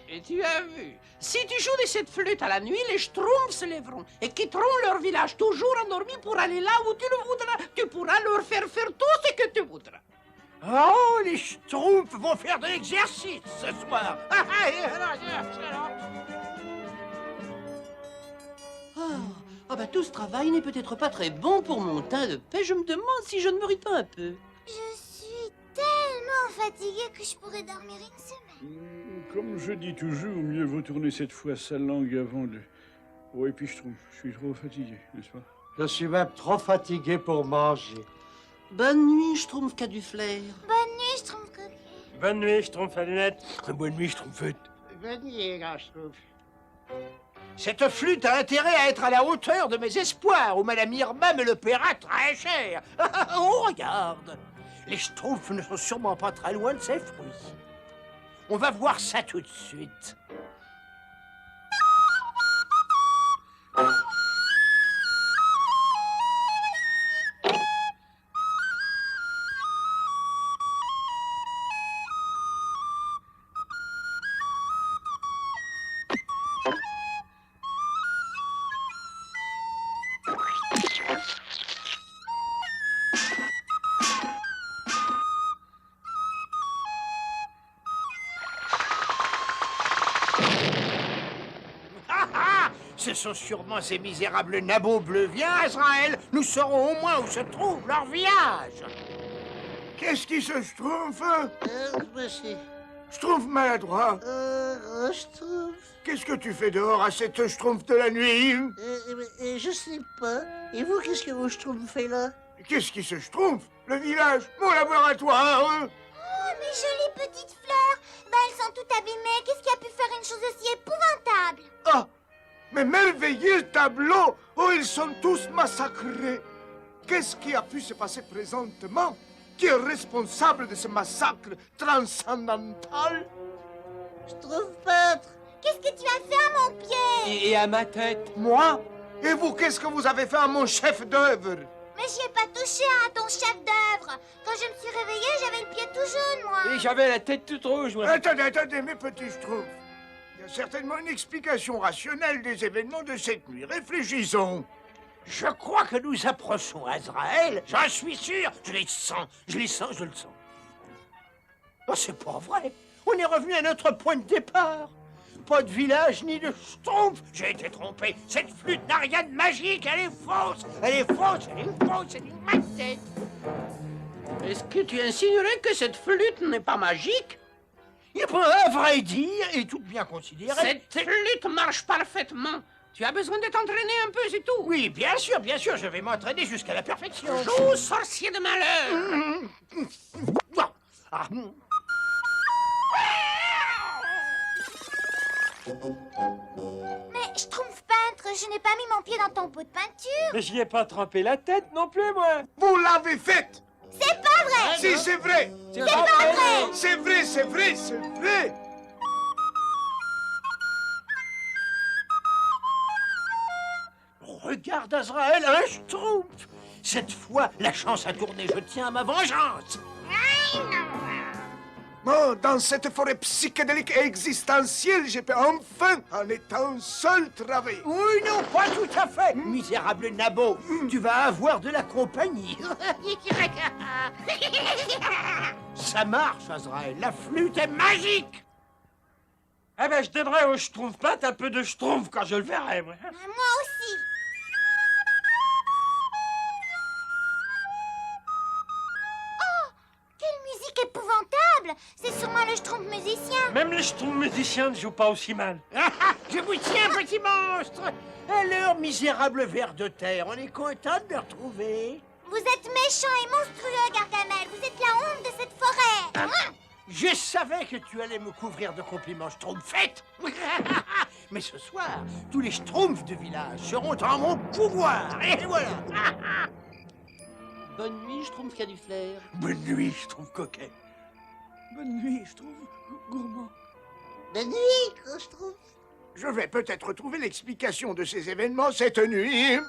Speaker 9: Et tu as vu, si tu joues de cette flûte à la nuit, les schtroumpfs se lèveront et quitteront leur village toujours endormis pour aller là où tu le voudras. Tu pourras leur faire tout ce que tu voudras.
Speaker 4: Oh, les schtroumpfs vont faire de l'exercice ce soir.
Speaker 9: Tout ce travail n'est peut-être pas très bon pour mon teint de paix. Je me demande si je ne me ris pas un peu.
Speaker 2: Je suis tellement fatiguée que je pourrais dormir une semaine.
Speaker 1: Comme je dis toujours, mieux vaut tourner cette fois sa langue avant de... Oh, et puis je suis trop fatigué, n'est-ce pas?
Speaker 6: Je suis même trop fatigué pour manger.
Speaker 9: Bonne nuit, Schtroumpf qu'a du flair.
Speaker 2: Bonne nuit, Schtroumpf coquille.
Speaker 10: Bonne nuit, Schtroumpf à lunettes.
Speaker 4: Bonne nuit, Schtroumpfette. Bonne nuit, grand Schtroumpf. Cette flûte a intérêt à être à la hauteur de mes espoirs, ou Madame Irma me le paiera très cher. Oh, regarde. Les schtroumpfs ne sont sûrement pas très loin de ces fruits. On va voir ça tout de suite. Ce sont sûrement ces misérables nabots bleus. Viens, Azraël, nous saurons au moins où se trouve leur village. Qu'est-ce qui se schtroumpf?
Speaker 3: Schtroumpf maladroit.
Speaker 4: Schtroumpf,
Speaker 3: Qu'est-ce que tu fais dehors à cette Schtroumpf de la nuit?
Speaker 4: je sais pas. Et vous, qu'est-ce que vous Schtroumpfez là?
Speaker 3: Qu'est-ce qui se Schtroumpf? Le village, mon laboratoire.
Speaker 2: Oh, mes jolies petites fleurs. Bah, elles sont toutes abîmées. Qu'est-ce qui a pu faire une chose aussi épouvantable?
Speaker 3: Ah, mais merveilleux tableau. Oh, ils sont tous massacrés. Qu'est-ce qui a pu se passer présentement? Qui est responsable de ce massacre transcendantal?
Speaker 4: Schtroumpf peintre.
Speaker 2: Qu'est-ce que tu as fait à mon pied?
Speaker 8: Et à ma tête.
Speaker 3: Moi? Et vous, qu'est-ce que vous avez fait à mon chef d'œuvre?
Speaker 2: Mais j'y ai pas touché à ton chef d'œuvre. Quand je me suis réveillée, j'avais le pied tout jaune, moi.
Speaker 8: Et j'avais la tête toute rouge, moi.
Speaker 3: Attendez, mes petits Schtroumpfs. Il y a certainement une explication rationnelle des événements de cette nuit. Réfléchissons.
Speaker 4: Je crois que nous approchons Azraël. J'en suis sûr. Je le sens, je le sens. Oh, c'est pas vrai. On est revenu à notre point de départ. Pas de village ni de Schtroumpf. J'ai été trompé. Cette flûte n'a rien de magique. Elle est fausse. Elle est fausse. Elle est fausse. Elle est massée.
Speaker 9: Est-ce que tu insinuerais que cette flûte n'est pas magique?
Speaker 4: Eh bien, à vrai dire, et tout bien considéré...
Speaker 9: Cette flûte marche parfaitement. Tu as besoin de t'entraîner un peu, c'est tout.
Speaker 4: Oui, bien sûr, je vais m'entraîner jusqu'à la perfection.
Speaker 9: Joue, sorcier de malheur.
Speaker 4: Ah,
Speaker 2: Mais Schtroumpf peintre, je n'ai pas mis mon pied dans ton pot de peinture.
Speaker 10: Mais j'y ai pas trempé la tête non plus, moi.
Speaker 3: Vous l'avez faite.
Speaker 2: C'est pas vrai.
Speaker 3: Si, c'est vrai.
Speaker 2: C'est pas vrai.
Speaker 3: C'est vrai, c'est vrai, c'est vrai.
Speaker 4: regarde Azraël, un Schtroumpf. Cette fois, la chance a tourné. Je tiens à ma vengeance.
Speaker 3: Oh, dans cette forêt psychédélique et existentielle, je peux enfin, en étant seul, travailler.
Speaker 4: Oui, non, pas tout à fait. Misérable Nabo, tu vas avoir de la compagnie. Ça marche, Azraël. La flûte est magique.
Speaker 10: Eh ben, je donnerai au Schtroumpf peintre un peu de Schtroumpf quand je le verrai, moi.
Speaker 2: Moi aussi. Oh, quelle musique épouvantable! C'est sûrement le Schtroumpf musicien.
Speaker 10: Même les Schtroumpfs musiciens ne jouent pas aussi mal.
Speaker 4: Je vous tiens, petit monstre. Alors, misérable ver de terre, on est content de le retrouver.
Speaker 2: Vous êtes méchant et monstrueux, Gargamel. Vous êtes la honte de cette forêt.
Speaker 4: Je savais que tu allais me couvrir de compliments schtroumpfettes. Mais ce soir, tous les schtroumpfs du village seront en mon pouvoir. Et voilà.
Speaker 9: Bonne nuit, Schtroumpf Caduflaire.
Speaker 4: Bonne nuit, schtroumpf coquet.
Speaker 8: Bonne nuit, je trouve gourmand.
Speaker 4: Bonne nuit, schtroumpf.
Speaker 3: Je vais peut-être trouver l'explication de ces événements cette nuit.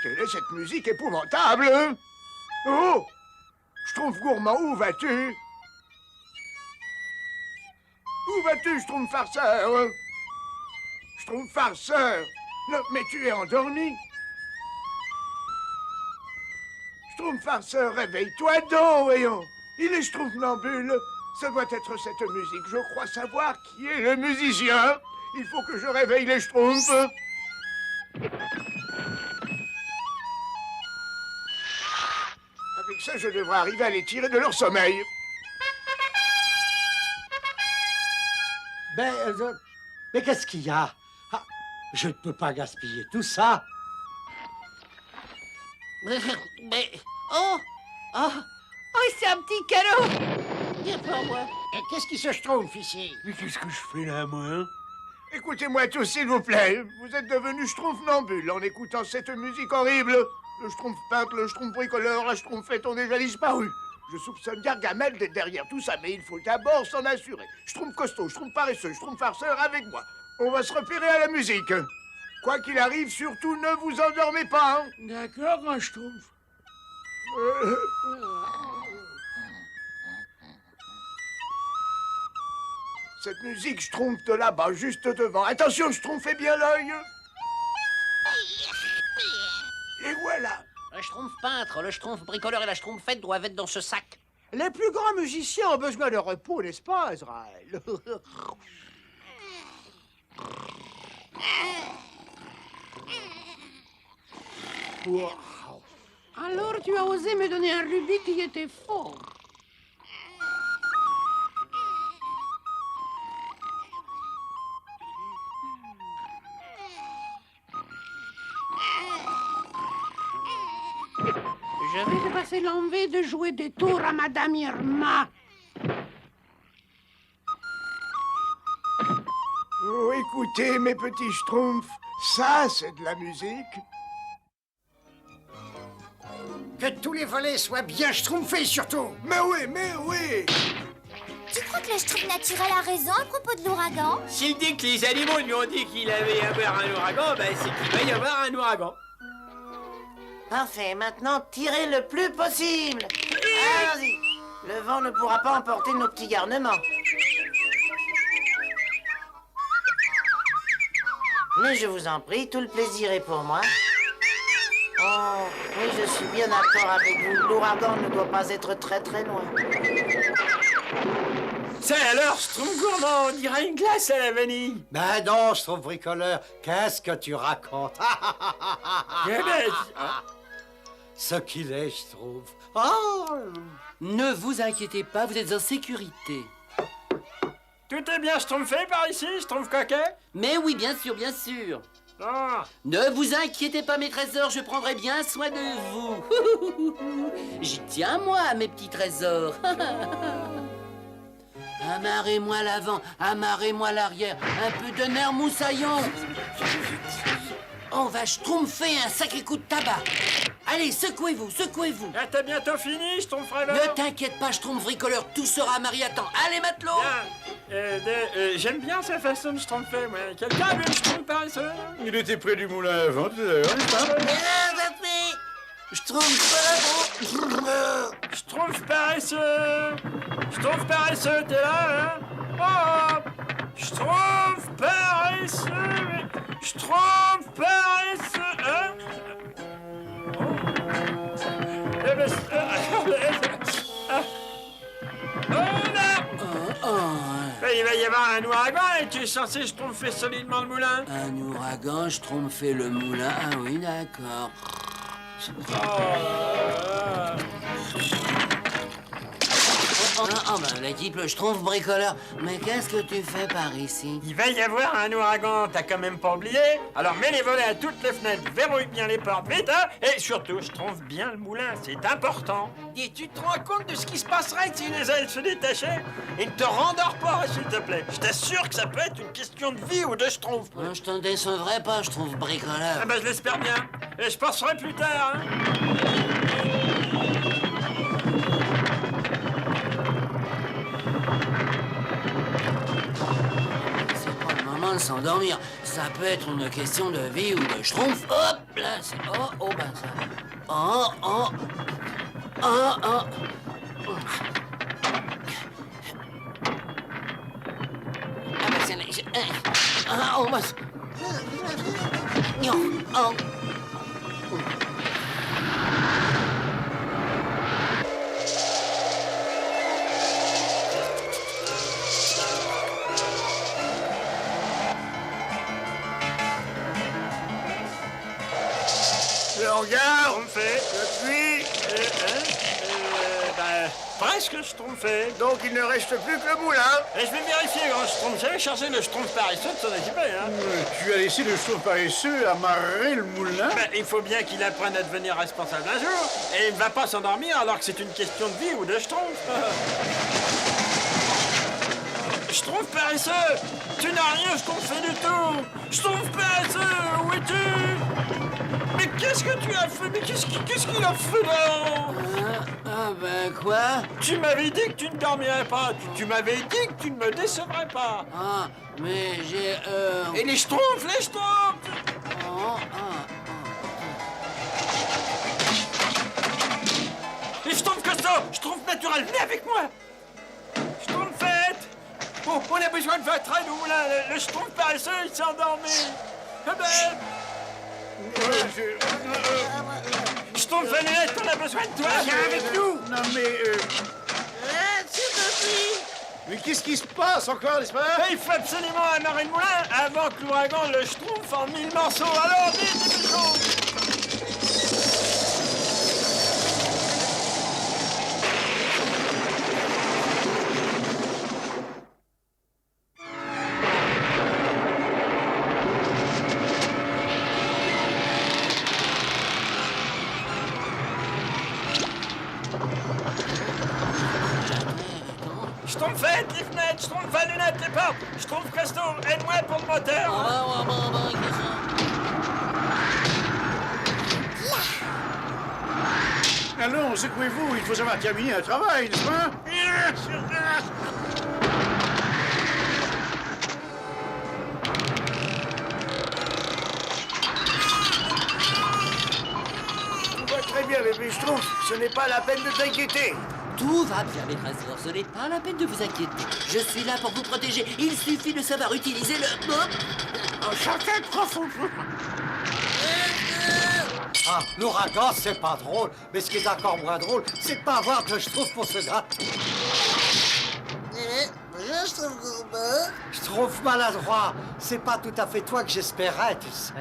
Speaker 3: Quelle est cette musique épouvantable? Oh! Schtroumpf gourmand, où vas-tu? Où vas-tu, Schtroumpf farceur? Schtroumpf farceur? Non, mais tu es endormi. Schtroumpf farceur, réveille-toi donc, voyons. Il est Schtroumpfnambule. Ça doit être cette musique. Je crois savoir qui est le musicien. Il faut que je réveille les Schtroumpfs. Avec ça, je devrais arriver à les tirer de leur sommeil.
Speaker 6: Mais qu'est-ce qu'il y a? Ah, je ne peux pas gaspiller tout ça.
Speaker 9: Mais... Oh! Oh! Oh, c'est un petit cadeau! Viens pour moi.
Speaker 4: Et qu'est-ce qui se schtroumpf ici?
Speaker 8: Mais qu'est-ce que je fais là, moi, hein?
Speaker 3: Écoutez-moi tous, s'il vous plaît. Vous êtes devenus Schtroumpfnambules en écoutant cette musique horrible. Le Schtroumpf peintre, le Schtroumpf bricoleur, la Schtroumpfette ont déjà disparu. Je soupçonne Gargamel d'être derrière tout ça, mais il faut d'abord s'en assurer. Schtroumpf costaud, Schtroumpf paresseux, Schtroumpf farceur avec moi. On va se repérer à la musique. Quoi qu'il arrive, surtout ne vous endormez pas. Hein.
Speaker 10: D'accord, grand Schtroumpf.
Speaker 3: Cette musique Schtroumpf de là-bas, juste devant. Attention, Schtroumpf, bien l'œil. Et voilà.
Speaker 9: Le Schtroumpf peintre, le Schtroumpf bricoleur et la Schtroumpfette doivent être dans ce sac.
Speaker 4: Les plus grands musiciens ont besoin de repos, n'est-ce pas, Azraël? Wow.
Speaker 9: Alors tu as osé me donner un rubis qui était faux.
Speaker 4: Je vais te passer l'envie de jouer des tours à Madame Irma.
Speaker 3: Oh, écoutez, mes petits schtroumpfs, ça, c'est de la musique.
Speaker 4: Que tous les volets soient bien schtroumpfés, surtout.
Speaker 3: Mais oui.
Speaker 2: Tu crois que le schtroumpf naturel a raison à propos de l'ouragan?
Speaker 8: S'il dit que les animaux lui ont dit qu'il allait y avoir un ouragan, ben c'est qu'il va y avoir un ouragan.
Speaker 5: Parfait, maintenant tirez le plus possible. Allons-y. Le vent ne pourra pas emporter nos petits garnements. Mais je vous en prie, tout le plaisir est pour moi. Oh, oui, je suis bien d'accord avec vous. L'ouragan ne doit pas être très très loin.
Speaker 10: Ça alors, Schtroumpf gourmand, on dirait une glace à la vanille.
Speaker 6: Ben non, je trouve bricoleur. Qu'est-ce que tu racontes?
Speaker 10: Eh ben,
Speaker 6: Ce qu'il est, je trouve. Oh!
Speaker 9: Ne vous inquiétez pas, vous êtes en sécurité.
Speaker 10: tout est bien schtroumpfé par ici, Schtroumpf coquet?
Speaker 9: Mais oui, bien sûr, bien sûr.
Speaker 10: Ah,
Speaker 9: Ne vous inquiétez pas, mes trésors, je prendrai bien soin de vous. J'y tiens, moi, mes petits trésors. Amarrez-moi l'avant, amarrez-moi l'arrière, un peu de nerf moussaillon. On va schtroumpfer un sacré coup de tabac. Allez, secouez-vous, secouez-vous.
Speaker 10: ah, t'as bientôt fini, Schtroumpf rêveur?
Speaker 9: Ne t'inquiète pas, schtroumpf bricoleur, tout sera marié à temps. Allez, matelot.
Speaker 10: Bien. J'aime bien sa façon de schtroumpfer, moi. Quelqu'un a vu le Schtroumpf paresseux?
Speaker 1: Il était près du moulin à vent tout à l'heure, n'est-ce pas?
Speaker 10: Schtroumpf paresseux! Schtroumpf paresseux, t'es là, hein? Oh! Schtroumpf paresseux! Schtroumpf paresseux, hein? Oh! Eh ben, oh là! Ben, il va y avoir un ouragan et tu es censé schtroumpfer solidement le moulin.
Speaker 9: Un ouragan, schtroumpfer le moulin. Ah oui, d'accord. Oh, ben, l'équipe, le schtroumpf bricoleur. Mais qu'est-ce que tu fais par ici?
Speaker 10: Il va y avoir un ouragan, t'as quand même pas oublié? Alors mets les volets à toutes les fenêtres, verrouille bien les portes, vite, hein? Et surtout, schtroumpf bien le moulin, c'est important. Et tu te rends compte de ce qui se passerait si les ailes se détachaient? Et ne te rendors pas, s'il te plaît. Je t'assure que ça peut être une question de vie ou de schtroumpf.
Speaker 9: Je t'en décevrai pas, schtroumpf bricoleur.
Speaker 10: Ah ben je l'espère bien. Et je penserai plus tard, hein?
Speaker 9: C'est pas le moment de s'endormir. Ça peut être une question de vie ou de schtroumpf. Hop, là, c'est... Oh, ben ça... Oh. Ah, ben c'est... Oh, ben... Oh.
Speaker 3: Le hangar,
Speaker 10: Schtroumpfé.
Speaker 3: le puits,
Speaker 10: Ben, presque schtroumpfé.
Speaker 3: donc il ne reste plus que le moulin.
Speaker 10: Et je vais vérifier, grand schtroumpf. J'avais chargé le schtroumpf paresseux de s'en occuper, hein.
Speaker 1: Tu as laissé le schtroumpf paresseux amarrer le moulin?
Speaker 10: Ben, il faut bien qu'il apprenne à devenir responsable un jour. Et il ne va pas s'endormir alors que c'est une question de vie ou de schtroumpf. Schtroumpf paresseux, tu n'as rien schtroumpfé du tout. Schtroumpf paresseux, où es-tu? Mais qu'est-ce que tu as fait? Mais qu'est-ce qu'il a fait là?
Speaker 9: Ben quoi?
Speaker 10: Tu m'avais dit que tu ne dormirais pas. Tu m'avais dit que tu ne me décevrais pas.
Speaker 9: Ah, mais j'ai...
Speaker 10: Et les schtroumpfs, les schtroumpfs! Les schtroumpfs costauds, schtroumpfs naturels, venez avec moi! Schtroumpf fête! Oh, on a besoin de votre aide au moulin. Le schtroumpf paresseux, il s'est endormi. Ah ben... Schtroumpf Vanette, on a besoin de toi! Viens avec nous!
Speaker 1: Non mais... Mais qu'est-ce qui se passe encore, n'est-ce pas?
Speaker 10: Il faut absolument amarrer le moulin avant que l'ouragan le schtroumpf en 1000 morceaux. Alors, vite, dépêchons! portes. Schtroumpf Presto, aide-moi pour le moteur.
Speaker 1: Allons, secouez-vous, il faut savoir terminer un travail, n'est-ce pas?
Speaker 3: Tout va très bien, bébé Schtroumpf. Ce n'est pas la peine de t'inquiéter.
Speaker 9: Tout va bien, mes trésors, ce n'est pas la peine de vous inquiéter. Je suis là pour vous protéger. Il suffit de savoir utiliser le...
Speaker 4: Enchanté, profond.
Speaker 6: Ah, l'ouragan, c'est pas drôle. Mais ce qui est encore moins drôle, c'est de pas avoir de Schtroumpf pour se gratter. Schtroumpf maladroit. C'est pas tout à fait toi que j'espérais, tu sais.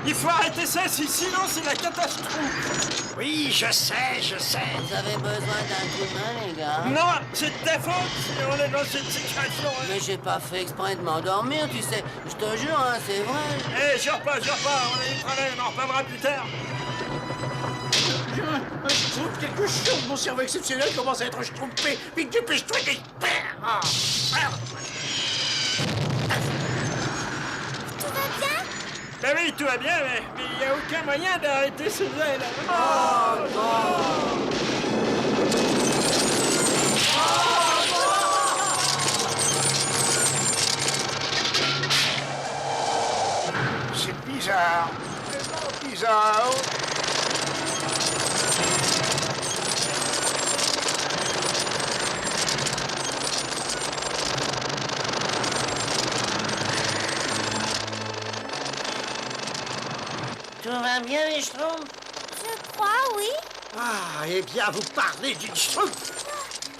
Speaker 10: Il faut arrêter ça, sinon c'est la catastrophe.
Speaker 3: Oui, je sais.
Speaker 9: Vous avez besoin d'un coup de main, les gars?
Speaker 10: Non, c'est de ta faute si on est dans cette situation.
Speaker 9: Mais j'ai pas fait exprès de m'endormir, tu sais. Je te jure, hein, c'est vrai.
Speaker 10: Eh, jure pas, on a du travail, on en reparlera plus tard.
Speaker 3: Je trouve quelque chose. Mon cerveau exceptionnel commence à être schtroumpé. Vite, dépêche-toi, j'espère.
Speaker 2: Tout va bien?
Speaker 10: Ben oui, tout va bien, mais il n'y a aucun moyen d'arrêter ces ailes.
Speaker 3: C'est bizarre. Tellement bizarre.
Speaker 5: Tout va bien, les Schtroumpfs?
Speaker 2: Je crois, oui.
Speaker 3: Ah, eh bien, vous parlez d'une Schtroumpf.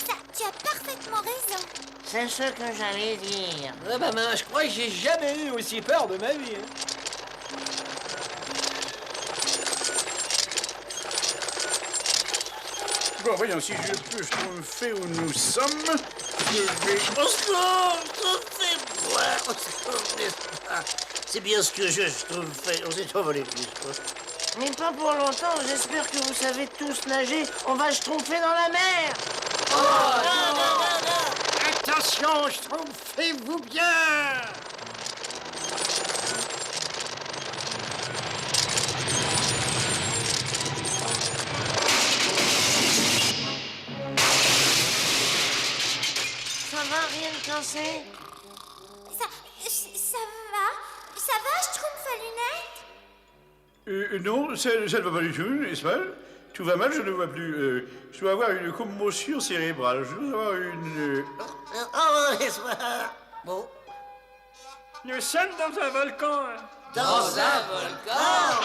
Speaker 2: Ça, tu as parfaitement raison.
Speaker 5: C'est ce que j'allais dire.
Speaker 4: Ah bah je crois que j'ai jamais eu aussi peur de ma vie.
Speaker 1: Bon, voyons, si je peux schtroumpfer où nous sommes, je vais...
Speaker 4: C'est bien ce que je trouve fait. On s'est envolé plus, quoi.
Speaker 5: Mais pas pour longtemps, j'espère que vous savez tous nager. On va schtroumpfer dans la mer.
Speaker 3: Attention, schtroumpfez-vous bien.
Speaker 5: Ça va, rien de cassé?
Speaker 2: Ça va, Schtroumpf à lunettes?
Speaker 1: Non, ça ne va pas du tout, n'est-ce pas? Tout va mal, je ne vois plus. Je dois avoir une commotion cérébrale. Je dois avoir une...
Speaker 4: Bon.
Speaker 10: Nous sommes dans un volcan.
Speaker 9: Dans un volcan?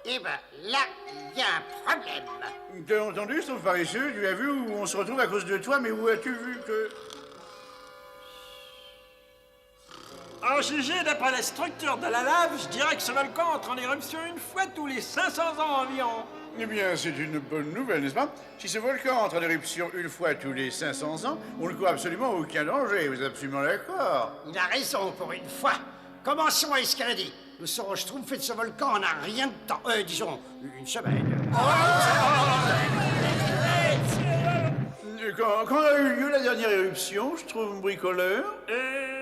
Speaker 4: Eh ben, là, il y a un problème.
Speaker 1: T'as entendu, Schtroumpf paresseux? Tu as vu où on se retrouve à cause de toi, mais où as-tu vu que...
Speaker 10: En jugé d'après la structure de la lave, je dirais que ce volcan entre en éruption une fois tous les 500 ans environ.
Speaker 1: Eh bien, c'est une bonne nouvelle, n'est-ce pas? Si ce volcan entre en éruption une fois tous les 500 ans, on ne court absolument aucun danger. Vous êtes absolument d'accord?
Speaker 3: Il a raison pour une fois. Commençons à escalader. Nous serons schtroumpfés de ce volcan en un rien de temps. Disons, une semaine.
Speaker 1: Quand a eu lieu la dernière éruption, je trouve bricoleur?
Speaker 10: Et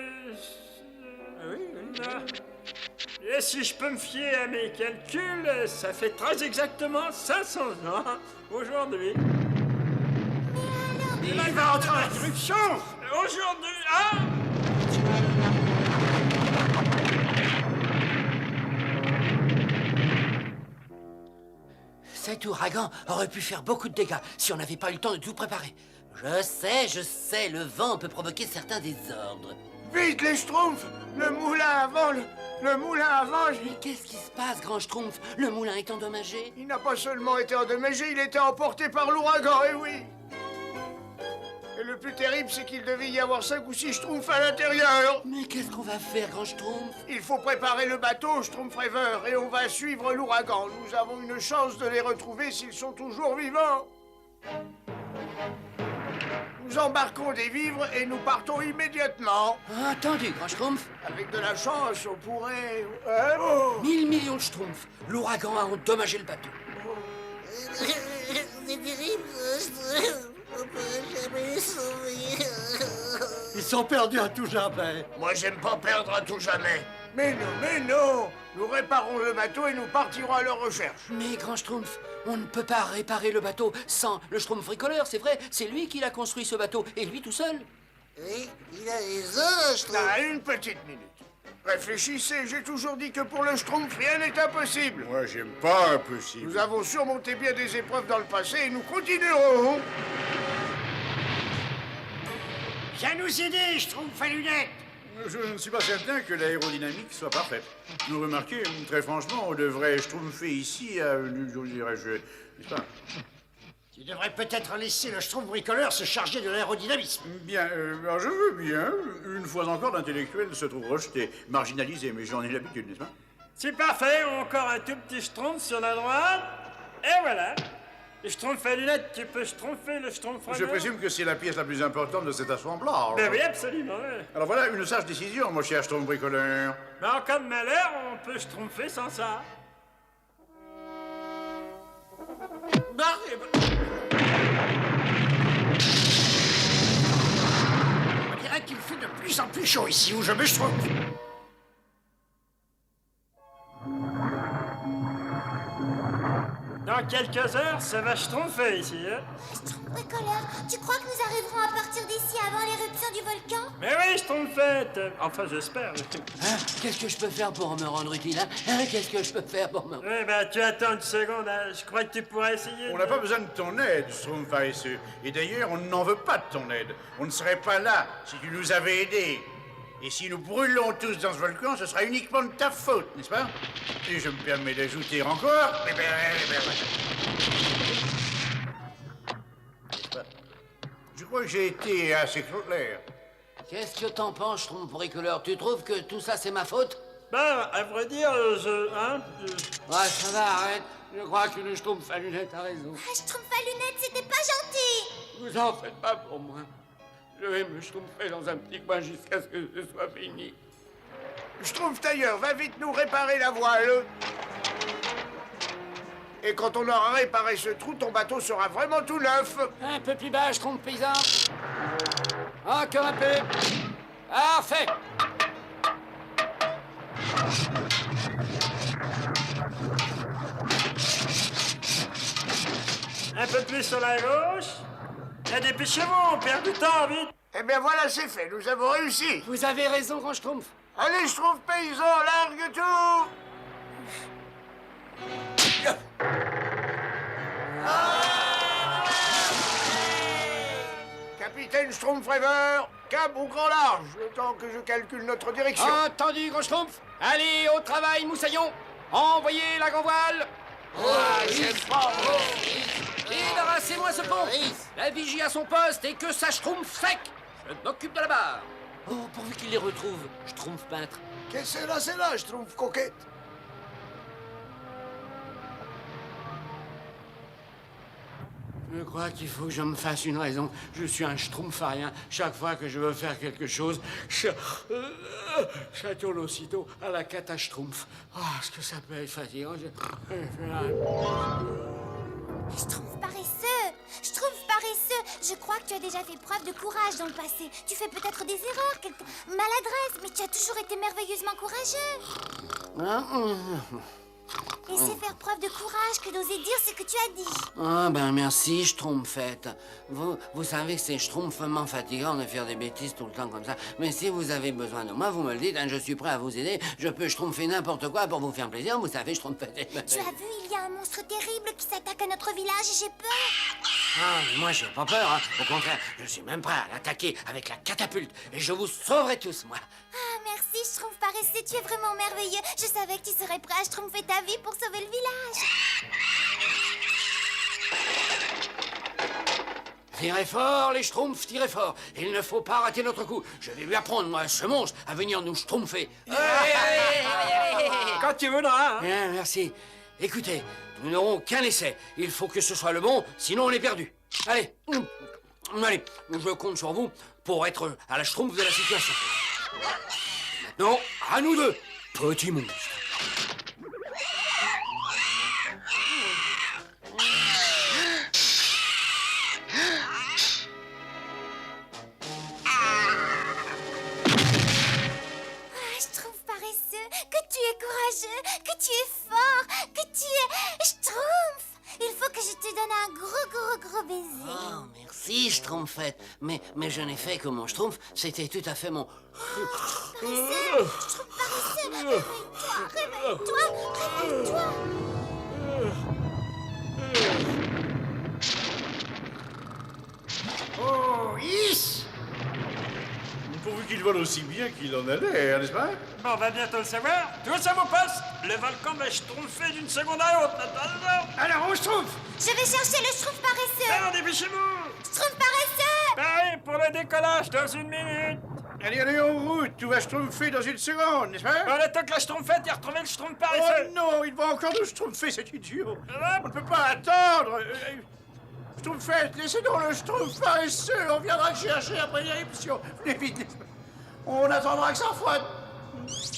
Speaker 10: si je peux me fier à mes calculs, ça fait très exactement 500 ans aujourd'hui.
Speaker 3: Il va entrer en éruption.
Speaker 10: Aujourd'hui, hein?
Speaker 9: Cet ouragan aurait pu faire beaucoup de dégâts si on n'avait pas eu le temps de tout préparer. Je sais, le vent peut provoquer certains désordres.
Speaker 3: Vite, les schtroumpfs. Le moulin avant, le moulin avant,
Speaker 9: Mais qu'est-ce qui se passe, grand Schtroumpf? Le moulin est endommagé?
Speaker 3: il n'a pas seulement été endommagé, il était emporté par l'ouragan, eh oui. Et le plus terrible, c'est qu'il devait y avoir 5 ou 6 schtroumpfs à l'intérieur.
Speaker 9: Mais qu'est-ce qu'on va faire, grand Schtroumpf?
Speaker 3: Il faut préparer le bateau, Schtroumpf Rêveur, et on va suivre l'ouragan. Nous avons une chance de les retrouver s'ils sont toujours vivants. Nous embarquons des vivres et nous partons immédiatement.
Speaker 9: Attendu, grand Schtroumpf.
Speaker 3: Avec de la chance, on pourrait... Hein, oh.
Speaker 9: 1000 millions de Schtroumpfs. L'ouragan a endommagé le bateau.
Speaker 4: C'est terrible, on peut jamais les sauver.
Speaker 6: sont perdus à tout jamais.
Speaker 3: Moi, j'aime pas perdre à tout jamais. Mais non, nous réparons le bateau et nous partirons à leur recherche.
Speaker 9: Mais grand Schtroumpf, on ne peut pas réparer le bateau sans le Schtroumpf bricoleur, c'est vrai. C'est lui qui l'a construit ce bateau, et lui tout seul.
Speaker 4: Oui, il a raison, je trouve.
Speaker 3: Ah, une petite minute. Réfléchissez, j'ai toujours dit que pour le Schtroumpf, rien n'est impossible.
Speaker 1: Moi, j'aime pas impossible.
Speaker 3: Nous avons surmonté bien des épreuves dans le passé et nous continuerons.
Speaker 4: Viens nous aider, Schtroumpf à lunettes.
Speaker 1: Je ne suis pas certain que l'aérodynamique soit parfaite. Vous remarquez, très franchement, on devrait schtroumpfer ici à... dirais-je... N'est-ce pas?
Speaker 4: Tu devrais peut-être laisser le Schtroumpf bricoleur se charger de l'aérodynamisme.
Speaker 1: Bien, alors je veux bien. Une fois encore, l'intellectuel se trouve rejeté, marginalisé, mais j'en ai l'habitude, n'est-ce pas?
Speaker 10: C'est parfait, encore un tout petit schtroumpf sur la droite. Et voilà. Le schtroumpf à lunettes, tu peux schtroumpfer le schtroumpf
Speaker 1: Je présume que c'est la pièce la plus importante de cet assemblage.
Speaker 10: Ben oui, absolument.
Speaker 1: Alors voilà une sage décision, mon cher schtroumpf bricoleur.
Speaker 10: Mais en cas de malheur, on peut schtroumpfer sans ça.
Speaker 4: On dirait qu'il fait de plus en plus chaud ici où je me schtroumpfe.
Speaker 10: Dans quelques heures, ça va schtroumpfer ici, hein?
Speaker 2: Schtroumpf bricoleur, tu crois que nous arriverons à partir d'ici avant l'éruption du volcan?
Speaker 10: Mais oui, schtroumpfette. Enfin, j'espère.
Speaker 9: Hein? Qu'est-ce que je peux faire pour me rendre utile, hein? Qu'est-ce que je peux faire pour me...
Speaker 10: Oui, ben, tu attends une seconde, hein. Je crois que tu pourrais essayer.
Speaker 1: On n'a pas besoin de ton aide, schtroumpf paresseux. Et d'ailleurs, on n'en veut pas de ton aide. On ne serait pas là si tu nous avais aidés. Et si nous brûlons tous dans ce volcan, ce sera uniquement de ta faute, n'est-ce pas? Et je me permets d'ajouter encore... Je crois que j'ai été assez clair.
Speaker 9: Qu'est-ce que t'en penses, Schtroumpf bricoleur? Tu trouves que tout ça, c'est ma faute?
Speaker 10: Ben, à vrai dire,
Speaker 9: Ouais, ça va, arrête. Je crois que le Schtroumpf à lunettes a raison.
Speaker 2: Ah, Schtroumpf à lunettes, c'était pas gentil.
Speaker 9: Vous en faites pas pour moi. Je vais me schtroumpfer dans un petit coin jusqu'à ce que ce soit fini.
Speaker 3: Schtroumpf tailleur, va vite nous réparer la voile. Et quand on aura réparé ce trou, ton bateau sera vraiment tout neuf.
Speaker 9: Un peu plus bas, Schtroumpf paysan. Encore un peu. Parfait.
Speaker 10: un peu plus sur la gauche. Et dépêchez-vous, on perd du temps, vite.
Speaker 3: Eh bien voilà, c'est fait, nous avons réussi.
Speaker 9: Vous avez raison, grand Schtroumpf.
Speaker 3: Allez, Schtroumpf paysan, largue tout. Capitaine Schtroumpf-Rêveur, cap ou grand large, le temps que je calcule notre direction.
Speaker 9: Entendu, grand Schtroumpf. Allez, au travail, moussaillon. Envoyez la grand voile. Débarrassez-moi ce pont. La vigie à son poste et que ça Schtroumpf sec. Je m'occupe de la barre. Oh, pourvu qu'il les retrouve, Schtroumpf peintre.
Speaker 3: Qu'est-ce que c'est là, Schtroumpf coquette?
Speaker 9: Je crois qu'il faut que je me fasse une raison. Je suis un schtroumpfarien. Chaque fois que je veux faire quelque chose, je tourne aussitôt à la catastrophe. Ah, est-ce que ça peut être fatigant?
Speaker 2: Schtroumpf paresseux! Schtroumpf paresseux! Je crois que tu as déjà fait preuve de courage dans le passé. Tu fais peut-être des erreurs, quelques maladresses, mais tu as toujours été merveilleusement courageux. Et c'est faire preuve de courage que d'oser dire ce que tu as dit.
Speaker 9: Ah ben merci, Schtroumpfette. Vous savez que c'est schtroumpfement fatigant de faire des bêtises tout le temps comme ça. Mais si vous avez besoin de moi, vous me le dites, hein, je suis prêt à vous aider. Je peux schtroumpfer n'importe quoi pour vous faire plaisir. Vous savez, Schtroumpfette.
Speaker 2: Tu as vu, il y a un monstre terrible qui s'attaque à notre village et j'ai peur.
Speaker 9: Ah, mais moi, j'ai pas peur, hein. Au contraire, je suis même prêt à l'attaquer avec la catapulte. Et je vous sauverai tous, moi.
Speaker 2: Ah, merci, Schtroumpf paresseux, tu es vraiment merveilleux. Je savais que tu serais prêt à schtroumpfer ta vie pour sauver le village.
Speaker 9: Tirez fort, les schtroumpfs, tirez fort. Il ne faut pas rater notre coup. Je vais lui apprendre, moi, ce monstre, à venir nous schtroumpfer.
Speaker 10: Quand tu voudras. Hein.
Speaker 9: Bien, merci. Écoutez, nous n'aurons qu'un essai. Il faut que ce soit le bon, sinon on est perdu. Allez, allez, je compte sur vous pour être à la schtroumpf de la situation. Maintenant, à nous deux, petit monstre.
Speaker 2: que tu es fort, que tu es Schtroumpf. Il faut que je te donne un gros baiser.
Speaker 9: Oh, merci, Schtroumpfette. Mais je n'ai fait que mon Schtroumpf. C'était tout à fait mon...
Speaker 2: Paresseux, Schtroumpf paresseux, réveille-toi.
Speaker 3: Oh, Is!
Speaker 1: Pourvu qu'il vole aussi bien qu'il en a l'air, n'est-ce pas?
Speaker 10: Bon, on va bientôt le savoir. Tous à vos postes. Le volcan va schtroumpfer d'une seconde à l'autre. Attention.
Speaker 3: Alors, on Schtroumpf!
Speaker 2: Je vais chercher le Schtroumpf paresseux.
Speaker 10: Alors, dépêchez-vous.
Speaker 2: Schtroumpf paresseux.
Speaker 10: Pareil pour le décollage dans 1 minute.
Speaker 1: Allez, en route, tout va schtroumpfer dans 1 seconde, n'est-ce pas?
Speaker 10: On attend que la schtroumpfette ait retrouvé le schtroumpf
Speaker 1: Oh
Speaker 10: paresseux.
Speaker 1: non, il va encore nous schtroumpfer, cet idiot.
Speaker 10: va?
Speaker 1: On ne peut pas attendre. Schtroumpfette, laissez donc le schtroumpf paresseux. On viendra le chercher après l'éruption. Venez vite, n'est-ce pas? On attendra que ça froide.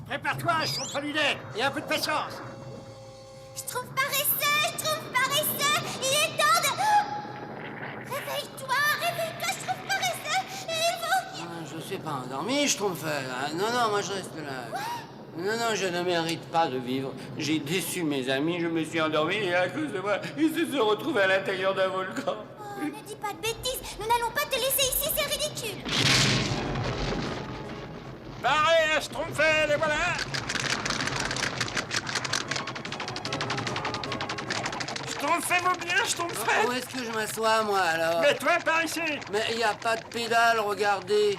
Speaker 3: Prépare-toi, Schtroumpf à lunettes, et un peu de patience.
Speaker 2: Schtroumpf paresseux, il est temps de... Réveille-toi, Schtroumpf paresseux, il faut...
Speaker 9: Je suis pas endormi, Schtroumpfette. Non, moi je reste là. Non, je ne mérite pas de vivre. J'ai déçu mes amis, je me suis endormi et à cause de moi, ils se sont retrouvés à l'intérieur d'un volcan.
Speaker 2: Oh, ne dis pas de bêtises, nous n'allons pas te laisser ici, c'est ridicule.
Speaker 10: Pareil, la schtroumpfette, et voilà. Schtroumpfez-vous bien, schtroumpfette.
Speaker 9: Où est-ce que je m'assois, moi, alors?
Speaker 10: Mets-toi par ici.
Speaker 9: Mais il n'y a pas de pédale, regardez.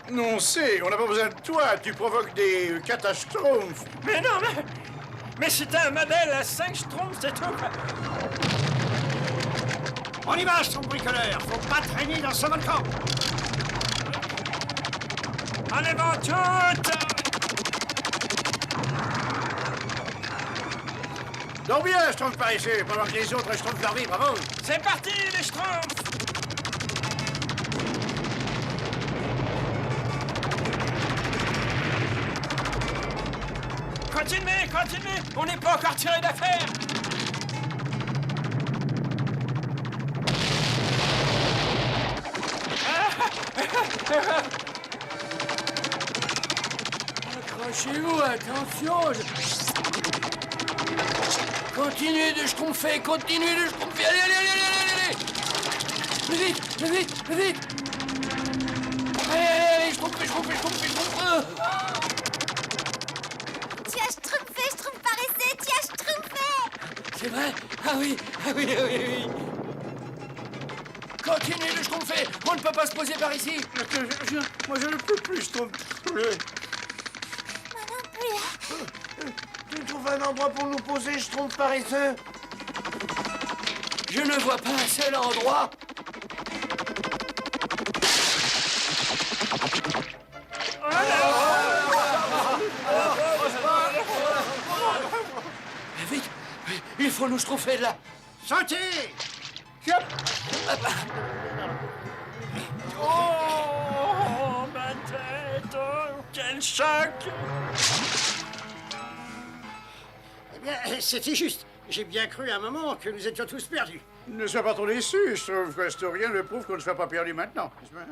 Speaker 1: Non, on sait, on n'a pas besoin de toi. Tu provoques des catastrophes.
Speaker 10: Mais non, mais c'était un modèle à 5 schtroumpfs, c'est tout.
Speaker 3: On y va, Schtroumpf bricoleur. Faut pas traîner dans ce volcan.
Speaker 10: En avant toutes.
Speaker 1: Dors bien, schtroumpf paresseux, pendant que les autres schtroumpfent leur vie, bravo.
Speaker 10: C'est parti, les schtroumpfs. Continuez, on n'est pas encore tiré d'affaire.
Speaker 7: Accrochez-vous, attention. Continuez de schtroumpfer, allez. Plus vite. Allez, schtroumpfez.
Speaker 2: Tu as Schtroumpf paresseux,
Speaker 7: C'est vrai? Ah oui. Continuez de schtroumpfer, on ne peut pas se poser par ici.
Speaker 1: Moi, je ne peux plus, schtroumpf.
Speaker 2: Moi non plus.
Speaker 4: Tu trouves un endroit pour nous poser, Schtroumpf paresseux?
Speaker 7: Je ne vois pas un seul endroit. Vite, il faut nous schtroumpfer de là.
Speaker 3: Sautez!
Speaker 10: Oh, ma tête, oh, quel choc.
Speaker 3: Eh bien, c'était juste. J'ai bien cru à un moment que nous étions tous perdus.
Speaker 1: Ne sois pas trop déçu, schtroumpf. Rien ne prouve qu'on ne soit pas perdu maintenant, n'est-ce pas?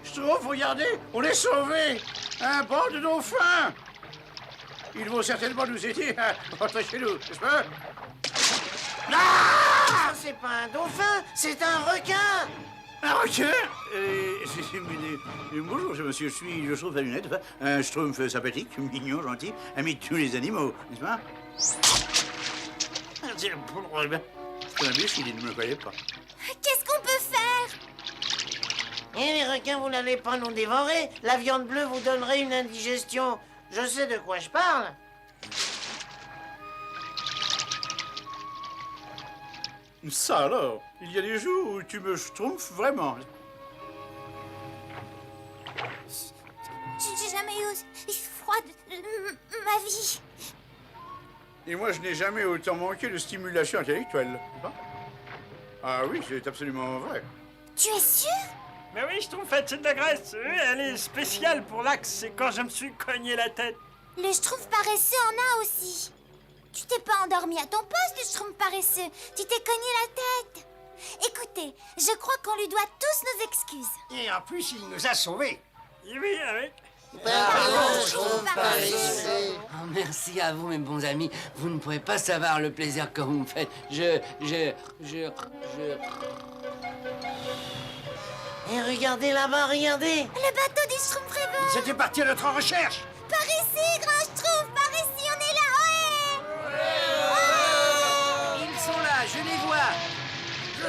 Speaker 1: Schtroumpf, regardez, on est sauvés. Un banc de dauphins. Ils vont certainement nous aider à rentrer chez nous, n'est-ce pas?
Speaker 4: Ah, c'est pas un dauphin, c'est un requin.
Speaker 1: Un requin? Bonjour, monsieur, je suis le schtroumpf à lunettes, un schtroumpf sympathique, mignon, gentil, ami de tous les animaux, n'est-ce pas? C'est un imbécile, il ne me croyait pas.
Speaker 2: Qu'est-ce qu'on peut faire?
Speaker 4: Et les requins, vous n'allez pas nous dévorer. La viande bleue vous donnerait une indigestion. Je sais de quoi je parle.
Speaker 1: Ça alors, il y a des jours où tu me schtroumpfes vraiment.
Speaker 2: J'ai jamais eu aussi froid de ma vie.
Speaker 1: Et moi, je n'ai jamais autant manqué de stimulation intellectuelle. n'est-ce pas? Ah oui, c'est absolument vrai.
Speaker 2: Tu es sûr?
Speaker 10: Mais oui, schtroumpfette, c'est de la graisse. Oui, elle est spéciale pour l'axe, c'est quand je me suis cogné la tête.
Speaker 2: Le Schtroumpf paresseux en a aussi. Tu t'es pas endormi à ton poste, le Schtroumpf paresseux. Tu t'es cogné la tête. Écoutez, je crois qu'on lui doit tous nos excuses.
Speaker 3: Et en plus, il nous a sauvés.
Speaker 10: Oui, avec.
Speaker 9: Oh, merci à vous, mes bons amis. Vous ne pouvez pas savoir le plaisir que vous me faites.
Speaker 5: Et regardez là-bas, regardez.
Speaker 2: Le bateau du Schtroumpfreveur.
Speaker 3: C'était parti à notre recherche.
Speaker 2: Par ici, grand Schtroumpf, par ici, on est là,
Speaker 9: Ils sont là, je les vois.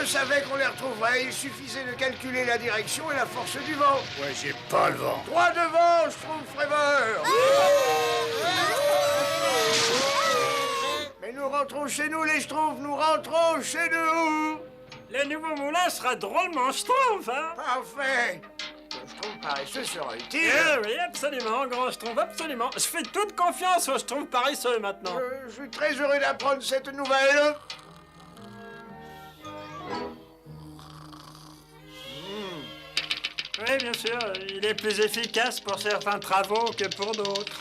Speaker 3: Je savais qu'on les retrouverait. Il suffisait de calculer la direction et la force du vent.
Speaker 1: Ouais, j'ai pas le vent.
Speaker 3: Droit devant, Schtroumpfreveur. Mais nous rentrons chez nous, les Schtroumpfs. Nous rentrons chez nous.
Speaker 10: Le nouveau moulin sera drôlement schtroumpf, hein?
Speaker 3: Parfait. Le Schtroumpf paresseux sera utile.
Speaker 10: Eh oui, absolument, grand schtroumpf, absolument. Je fais toute confiance au schtroumpf paresseux maintenant.
Speaker 3: Je suis très heureux d'apprendre cette nouvelle.
Speaker 10: Oui, bien sûr, il est plus efficace pour certains travaux que pour d'autres.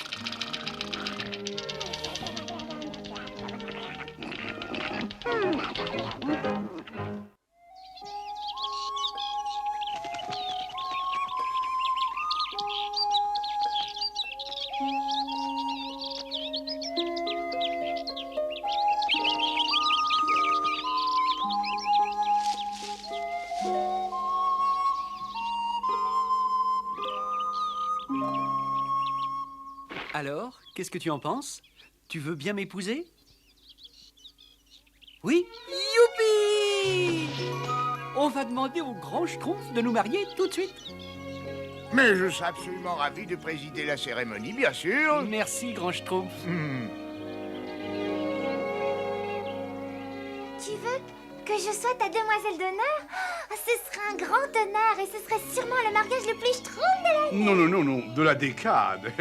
Speaker 9: Alors, qu'est-ce que tu en penses? Tu veux bien m'épouser? Oui? Youpi! On va demander au grand Schtroumpf de nous marier tout de suite.
Speaker 3: Mais je serai absolument ravi de présider la cérémonie, bien sûr.
Speaker 9: Merci, grand Schtroumpf.
Speaker 2: Tu veux que je sois ta demoiselle d'honneur? Ce serait un grand honneur et ce serait sûrement le mariage le plus Schtroumpf de l'année.
Speaker 1: Non, de la décade.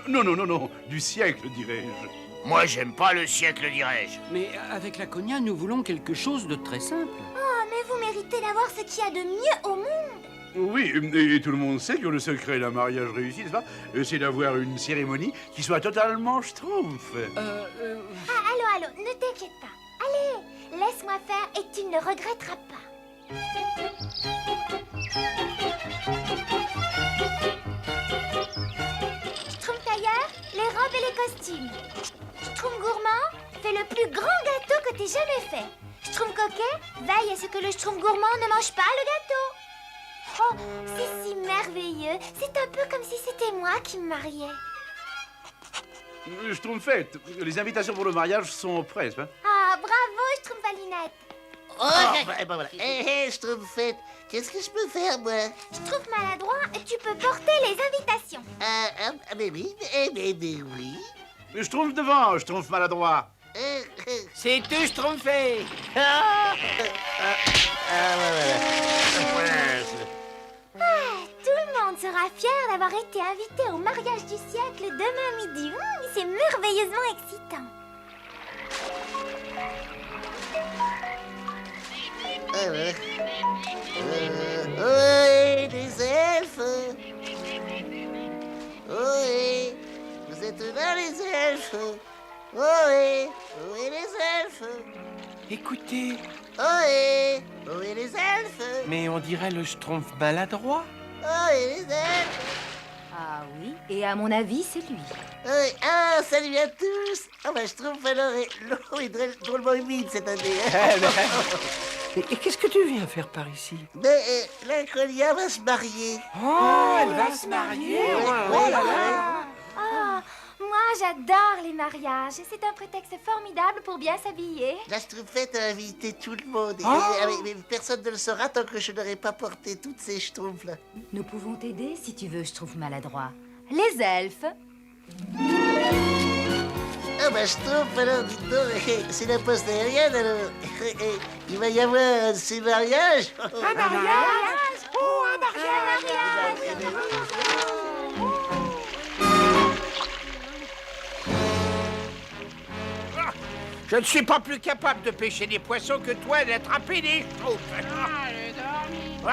Speaker 1: Non, du siècle, dirais-je.
Speaker 3: Moi, j'aime pas le siècle, dirais-je.
Speaker 9: Mais avec la cognac, nous voulons quelque chose de très simple.
Speaker 2: Oh, mais vous méritez d'avoir ce qu'il y a de mieux au monde.
Speaker 1: Oui, et tout le monde sait que le secret d'un mariage réussi, n'est-ce pas? C'est d'avoir une cérémonie qui soit totalement schtroumpf.
Speaker 2: Allô, ne t'inquiète pas. Allez, laisse-moi faire et tu ne le regretteras pas. Schtroumpf tailleur, les robes et les costumes. Schtroumpf gourmand, fais le plus grand gâteau que t'aies jamais fait. Schtroumpf coquet, veille à ce que le Schtroumpf gourmand ne mange pas le gâteau. Oh, c'est si merveilleux. C'est un peu comme si c'était moi qui me mariais.
Speaker 1: Schtroumpfette, les invitations pour le mariage sont prêtes, hein?
Speaker 2: Ah, bravo, Schtroumpfalinette.
Speaker 5: Voilà. Hé, Schtroumpfette, qu'est-ce que je peux faire, moi?
Speaker 2: Schtroumpf maladroit, tu peux porter les invitations.
Speaker 5: Mais oui.
Speaker 1: Schtroumpf devant, Schtroumpf maladroit.
Speaker 4: C'est tout Schtroumpfé.
Speaker 2: Tout le monde sera fier d'avoir été invité au mariage du siècle demain midi. C'est merveilleusement excitant.
Speaker 5: Ohé, les elfes. Ohé, vous êtes là, les elfes. Ohé, les elfes.
Speaker 8: Écoutez,
Speaker 5: Ohé, les elfes.
Speaker 8: mais on dirait le Schtroumpf maladroit.
Speaker 5: Ohé, les elfes.
Speaker 11: Ah oui, et à mon avis, c'est lui.
Speaker 5: Salut à tous. Je trouve alors l'eau est drôlement humide cette année.
Speaker 8: Et qu'est-ce que tu viens faire par ici?
Speaker 5: Mais la Colia va se marier.
Speaker 8: Oh, elle va se marier.
Speaker 5: Oh là là.
Speaker 2: Oh, moi j'adore les mariages. C'est un prétexte formidable pour bien s'habiller.
Speaker 5: La Schtroumpfette a invité tout le monde. Mais personne ne le saura tant que je n'aurai pas porté toutes ces schtroumpfs là.
Speaker 11: Nous pouvons t'aider si tu veux, je trouve maladroit. Les elfes.
Speaker 5: Schtroumpf, alors dites donc, c'est la poste aérienne alors. Il va y avoir ce mariage.
Speaker 4: Un mariage. Oh, un mariage. Je ne suis pas plus capable de pêcher des poissons que toi d'attraper des schtroumpfs.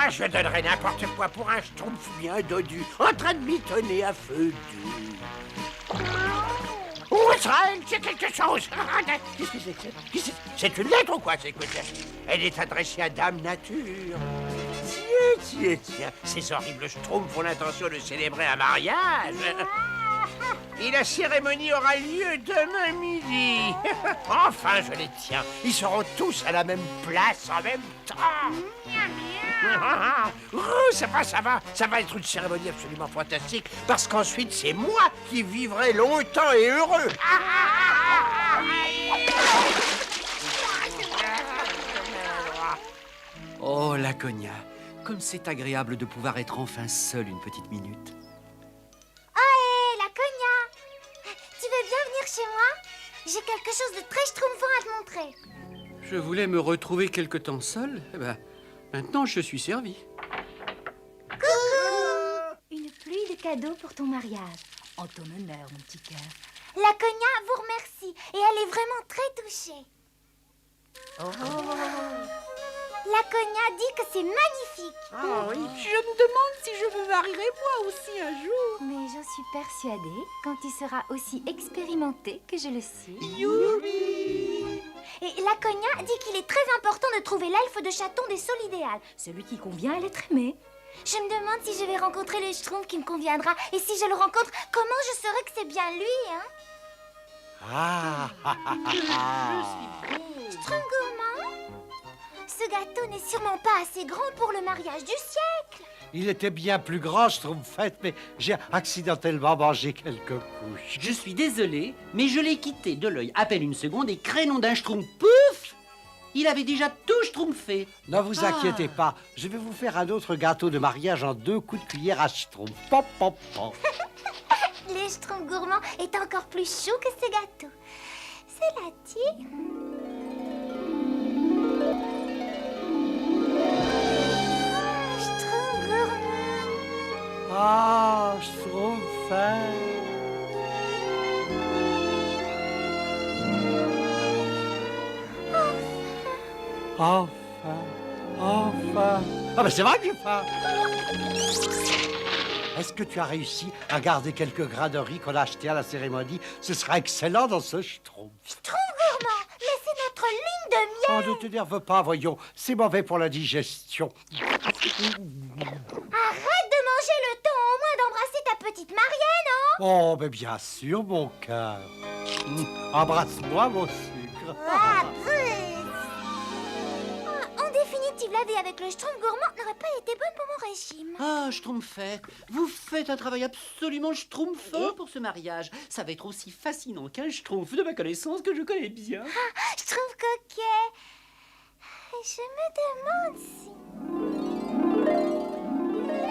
Speaker 4: Je donnerais n'importe quoi pour un schtroumpf bien dodu, en train de mitonner à feu doux. Oh, Israël, c'est quelque chose. Qu'est-ce que c'est que ça? C'est une lettre ou quoi? Elle est adressée à Dame Nature. Tiens, ces horribles schtroumpfs ont l'intention de célébrer un mariage. Et la cérémonie aura lieu demain midi. Enfin, je les tiens. Ils seront tous à la même place en même temps. Ça va être une cérémonie absolument fantastique parce qu'ensuite, c'est moi qui vivrai longtemps et heureux.
Speaker 9: Oh, Laconia, comme c'est agréable de pouvoir être enfin seul une petite minute.
Speaker 2: Ohé, Laconia! Tu veux bien venir chez moi? J'ai quelque chose de très schtroumpfant à te montrer.
Speaker 9: Je voulais me retrouver quelque temps seul. Eh ben, maintenant je suis servi.
Speaker 2: Coucou!
Speaker 11: Une pluie de cadeaux pour ton mariage. En ton honneur, mon petit cœur.
Speaker 2: Laconia vous remercie et elle est vraiment très touchée. Laconia dit que c'est magnifique.
Speaker 9: Ah oui. Je me demande si je me marierai moi aussi un jour.
Speaker 11: Mais j'en suis persuadée quand tu seras aussi expérimenté que je le suis.
Speaker 2: Et Laconia dit qu'il est très important de trouver l'elfe de chaton des solidéales.
Speaker 11: Celui qui convient à l'être aimé.
Speaker 2: Je me demande si je vais rencontrer le schtroumpf qui me conviendra. Et si je le rencontre, comment je saurai que c'est bien lui, hein? Schtroumpf gourmand? Ce gâteau n'est sûrement pas assez grand pour le mariage du siècle.
Speaker 6: Il était bien plus grand, Schtroumpfette, mais j'ai accidentellement mangé quelques couches.
Speaker 9: Je suis désolé, mais je l'ai quitté de l'œil à peine une seconde et crénom d'un schtroumpf, pouf! Il avait déjà tout schtroumpfé.
Speaker 6: Ne vous inquiétez pas, je vais vous faire un autre gâteau de mariage en 2 coups de cuillère à schtroumpf. Pop, pop, pop.
Speaker 2: Le schtroumpf gourmand est encore plus chaud que ce gâteau. Cela dit... Schtroumpf gourmand.
Speaker 6: Ah, Schtroumpfette. Enfin. Ah ben c'est vrai que j'ai faim. Est-ce que tu as réussi à garder quelques grains de riz qu'on a achetés à la cérémonie? Ce sera excellent dans ce schtroumpf.
Speaker 2: Schtroumpf gourmand, mais c'est notre ligne de miel.
Speaker 6: Oh, ne t'énerve pas, voyons. C'est mauvais pour la digestion.
Speaker 2: Arrête de manger le temps au moins d'embrasser ta petite Marianne, hein?
Speaker 6: Oh, mais bien sûr, mon cœur. Embrasse-moi, mon sucre.
Speaker 2: Ah, en définitive, la vie avec le schtroumpf gourmand n'aurait pas été bonne pour mon régime.
Speaker 9: Ah, Schtroumpfette, vous faites un travail absolument schtroumpfant pour ce mariage. Ça va être aussi fascinant qu'un schtroumpf de ma connaissance que je connais bien.
Speaker 2: Ah, schtroumpf coquet. Je me demande si...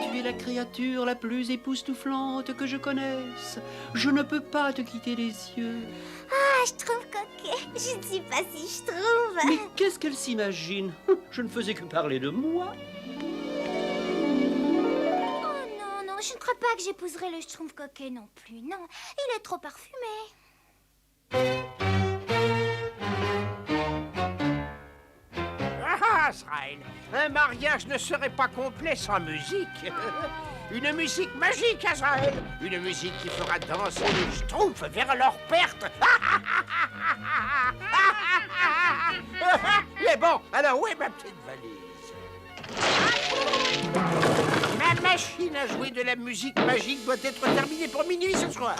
Speaker 9: Tu es la créature la plus époustouflante que je connaisse. Je ne peux pas te quitter les yeux.
Speaker 2: Ah, schtroumpf coquet, je ne suis pas si schtroumpf.
Speaker 9: Mais qu'est-ce qu'elle s'imagine? Je ne faisais que parler de moi.
Speaker 2: Oh non, je ne crois pas que j'épouserai le schtroumpf coquet non plus. Non, il est trop parfumé.
Speaker 4: Ah, Azrael, un mariage ne serait pas complet sans musique. Une musique magique, Azrael. Une musique qui fera danser les schtroumpfs vers leur perte. Mais bon, alors où est ma petite valise? Ma machine à jouer de la musique magique doit être terminée pour minuit ce soir.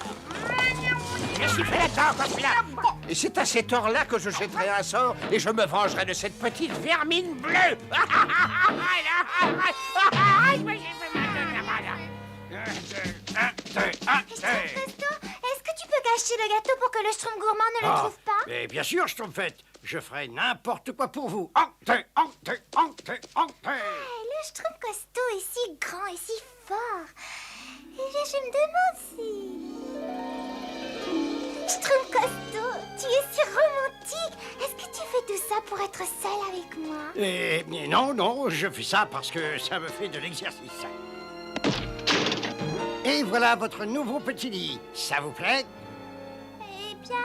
Speaker 4: Je suis fait là-dedans, comme là. Et c'est à cette heure-là que je jetterai un sort et je me vengerai de cette petite vermine bleue.
Speaker 2: Est-ce que tu peux gâcher le gâteau pour que le schtroumpf gourmand ne le trouve pas?
Speaker 3: Mais bien sûr, Schtroumpfette. Je ferai n'importe quoi pour vous.
Speaker 2: Le schtroumpf costaud est si grand et si fort. Et je me demande si... Schtroumpf costaud, tu es si romantique. Est-ce que tu fais tout ça pour être seul avec moi?
Speaker 3: Mais non, je fais ça parce que ça me fait de l'exercice. Et voilà votre nouveau petit lit. Ça vous plaît?
Speaker 2: Eh bien,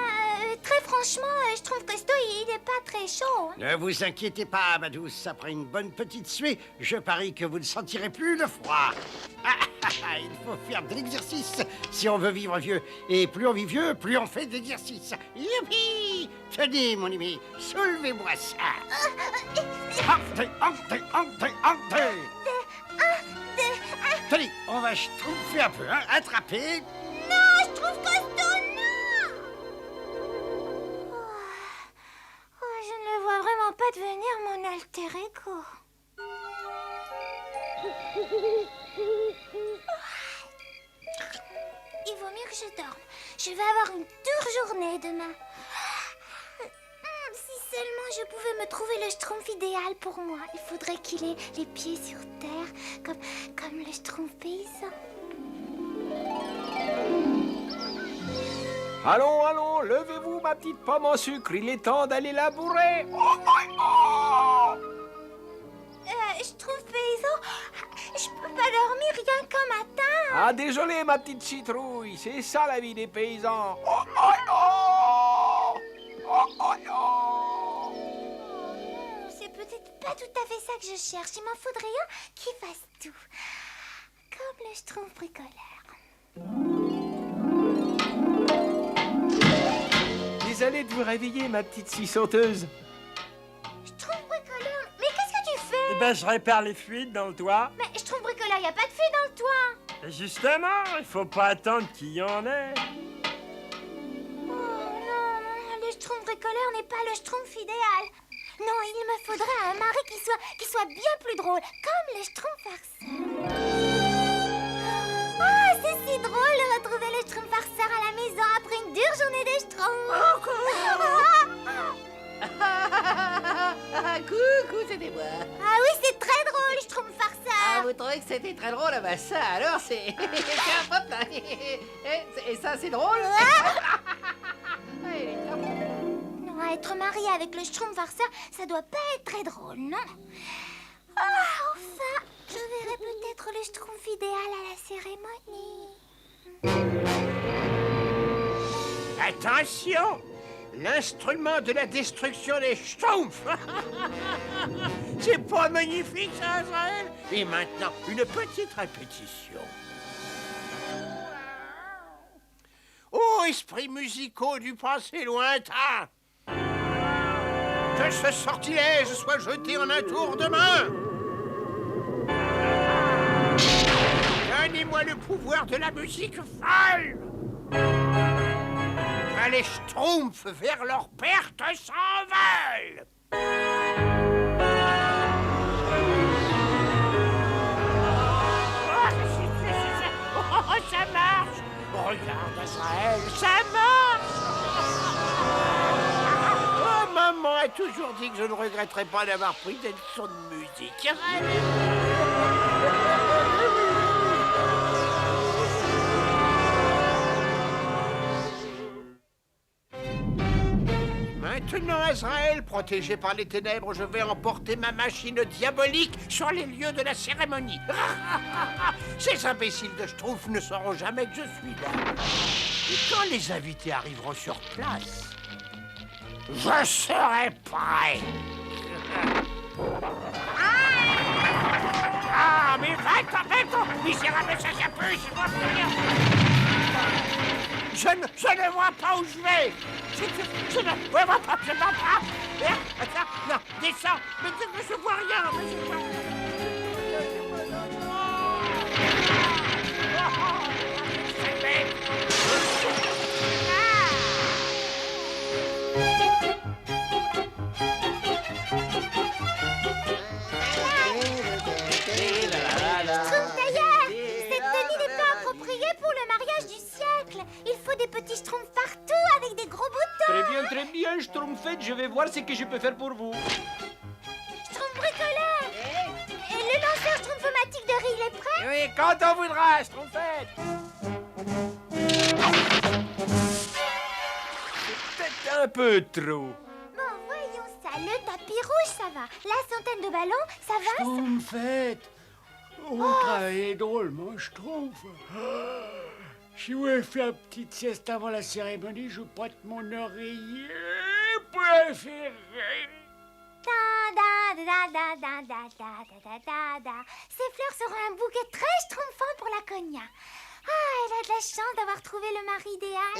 Speaker 2: très franchement, Schtroumpf costaud, il n'est pas très chaud.
Speaker 3: Ne vous inquiétez pas, ma douce. Après une bonne petite suée, je parie que vous ne sentirez plus le froid. Il faut faire de l'exercice si on veut vivre vieux. Et plus on vit vieux, plus on fait d'exercice. Youpi! Tenez, mon ami, soulevez-moi ça.
Speaker 4: Tenez, on va schtroumpfer un peu, hein. Attrapez.
Speaker 2: Non, je trouve costaud, non. Oh, je ne le vois vraiment pas devenir mon alter ego. Il vaut mieux que je dorme. Je vais avoir une dure journée demain. Si seulement je pouvais me trouver le schtroumpf idéal pour moi. Il faudrait qu'il ait les pieds sur terre, comme le schtroumpf paysan.
Speaker 10: Allons, allons, levez-vous, ma petite pomme en sucre. Il est temps d'aller labourer.
Speaker 2: Schtroumpf paysan, je peux pas dormir rien qu'un matin.
Speaker 10: Ah, désolé, ma petite citrouille. C'est ça, la vie des paysans.
Speaker 2: C'est peut-être pas tout à fait ça que je cherche. Il m'en faudrait un qui fasse tout. Comme le schtroumpf bricoleur.
Speaker 10: Désolé de vous réveiller, ma petite scie sauteuse.
Speaker 2: Schtroumpf bricoleur, mais qu'est-ce que tu fais?
Speaker 10: Eh ben, je répare les fuites dans le toit.
Speaker 2: Mais Schtroumpf bricoleur, y a pas de fuite dans le toit.
Speaker 10: Et justement, il faut pas attendre qu'il y en ait.
Speaker 2: Oh non, le schtroumpf bricoleur n'est pas le schtroumpf idéal. Non, il me faudrait un mari qui soit bien plus drôle, comme le schtroumpf farceur. Oh, c'est si drôle de retrouver le schtroumpf farceur à la maison après une dure journée de schtroumpf.
Speaker 9: Coucou, c'était moi.
Speaker 2: Ah oui, c'est très drôle, schtroumpf
Speaker 9: Ah,
Speaker 2: farceur.
Speaker 9: vous trouvez que c'était très drôle? Ah bah ça, alors c'est... Tiens, hop là. Et ça, c'est drôle? Ah, il est top.
Speaker 2: Non, être marié avec le schtroumpf farceur, ça doit pas être très drôle, non? Ah, enfin, je verrai peut-être le schtroumpf idéal à la cérémonie.
Speaker 4: Attention! L'instrument de la destruction des schtroumpfs. C'est pas magnifique, ça, Azraël? Et maintenant, une petite répétition. Ô esprits musicaux du passé lointain, que ce sortilège soit jeté en un tour de main. Donnez-moi le pouvoir de la musique folle. Que les schtroumpfs vers leur perte s'envolent. Oh, ça marche. Regarde, Azraël, ça marche. Oh, maman a toujours dit que je ne regretterais pas d'avoir pris des leçons de musique. Maintenant, Azraël, protégé par les ténèbres, je vais emporter ma machine diabolique sur les lieux de la cérémonie. Ces imbéciles de Schtroumpf ne sauront jamais que je suis là. Et quand les invités arriveront sur place, je serai prêt. Ah, mais va-t'en, misérable sacapuce, je ne vois pas où je vais. Je ne vois pas, je ne vois pas. Attends, non, descends. Mais je vois rien. C'est bête.
Speaker 2: Pour le mariage du siècle, il faut des petits schtroumpfs partout avec des gros boutons.
Speaker 10: Très bien, Schtroumpfette. Je vais voir ce que je peux faire pour vous.
Speaker 2: Schtroumpf bricoleur. Et le lanceur schtroumpfomatique de riz, il est prêt?
Speaker 10: Oui, quand on voudra, Schtroumpfette. C'est peut-être un peu trop.
Speaker 2: Bon, voyons ça. Le tapis rouge, ça va. La centaine de ballons, ça va?
Speaker 7: Schtroumpfette. Oh, travaillez drôlement, Schtroumpf. Si vous voulez faire une petite sieste avant la cérémonie, je prête mon oreiller préféré.
Speaker 2: Ces fleurs seront un bouquet très schtroumpfant pour la cogna. Ah, elle a de la chance d'avoir trouvé le mari idéal.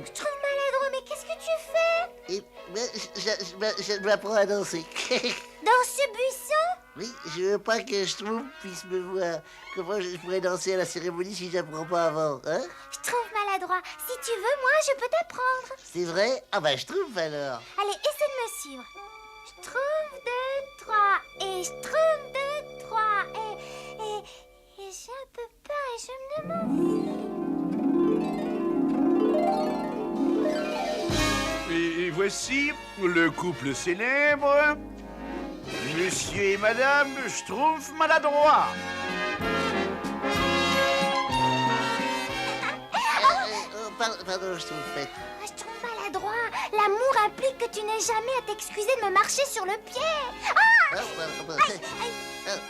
Speaker 2: Schtroumpf maladroit, mais Mais qu'est-ce que tu fais?
Speaker 5: Et je m'apprends à danser.
Speaker 2: Dans ce buisson?
Speaker 5: Oui, je veux pas que Schtroumpf puisse me voir. Comment je pourrais danser à la cérémonie si j'apprends pas avant, hein?
Speaker 2: Schtroumpf maladroit, si tu veux, moi, je peux t'apprendre.
Speaker 5: C'est vrai? Ah bah Schtroumpf alors.
Speaker 2: Allez, essaie de me suivre. Schtroumpf 2, 3, et Schtroumpf 2, 3, et j'ai un peu peur et je me demande...
Speaker 1: Et voici le couple célèbre, Monsieur et Madame Schtroumpf maladroit.
Speaker 5: Pardon, Schtroumpf.
Speaker 2: Schtroumpf maladroit, l'amour implique que tu n'aies jamais à t'excuser de me marcher sur le pied. Ah!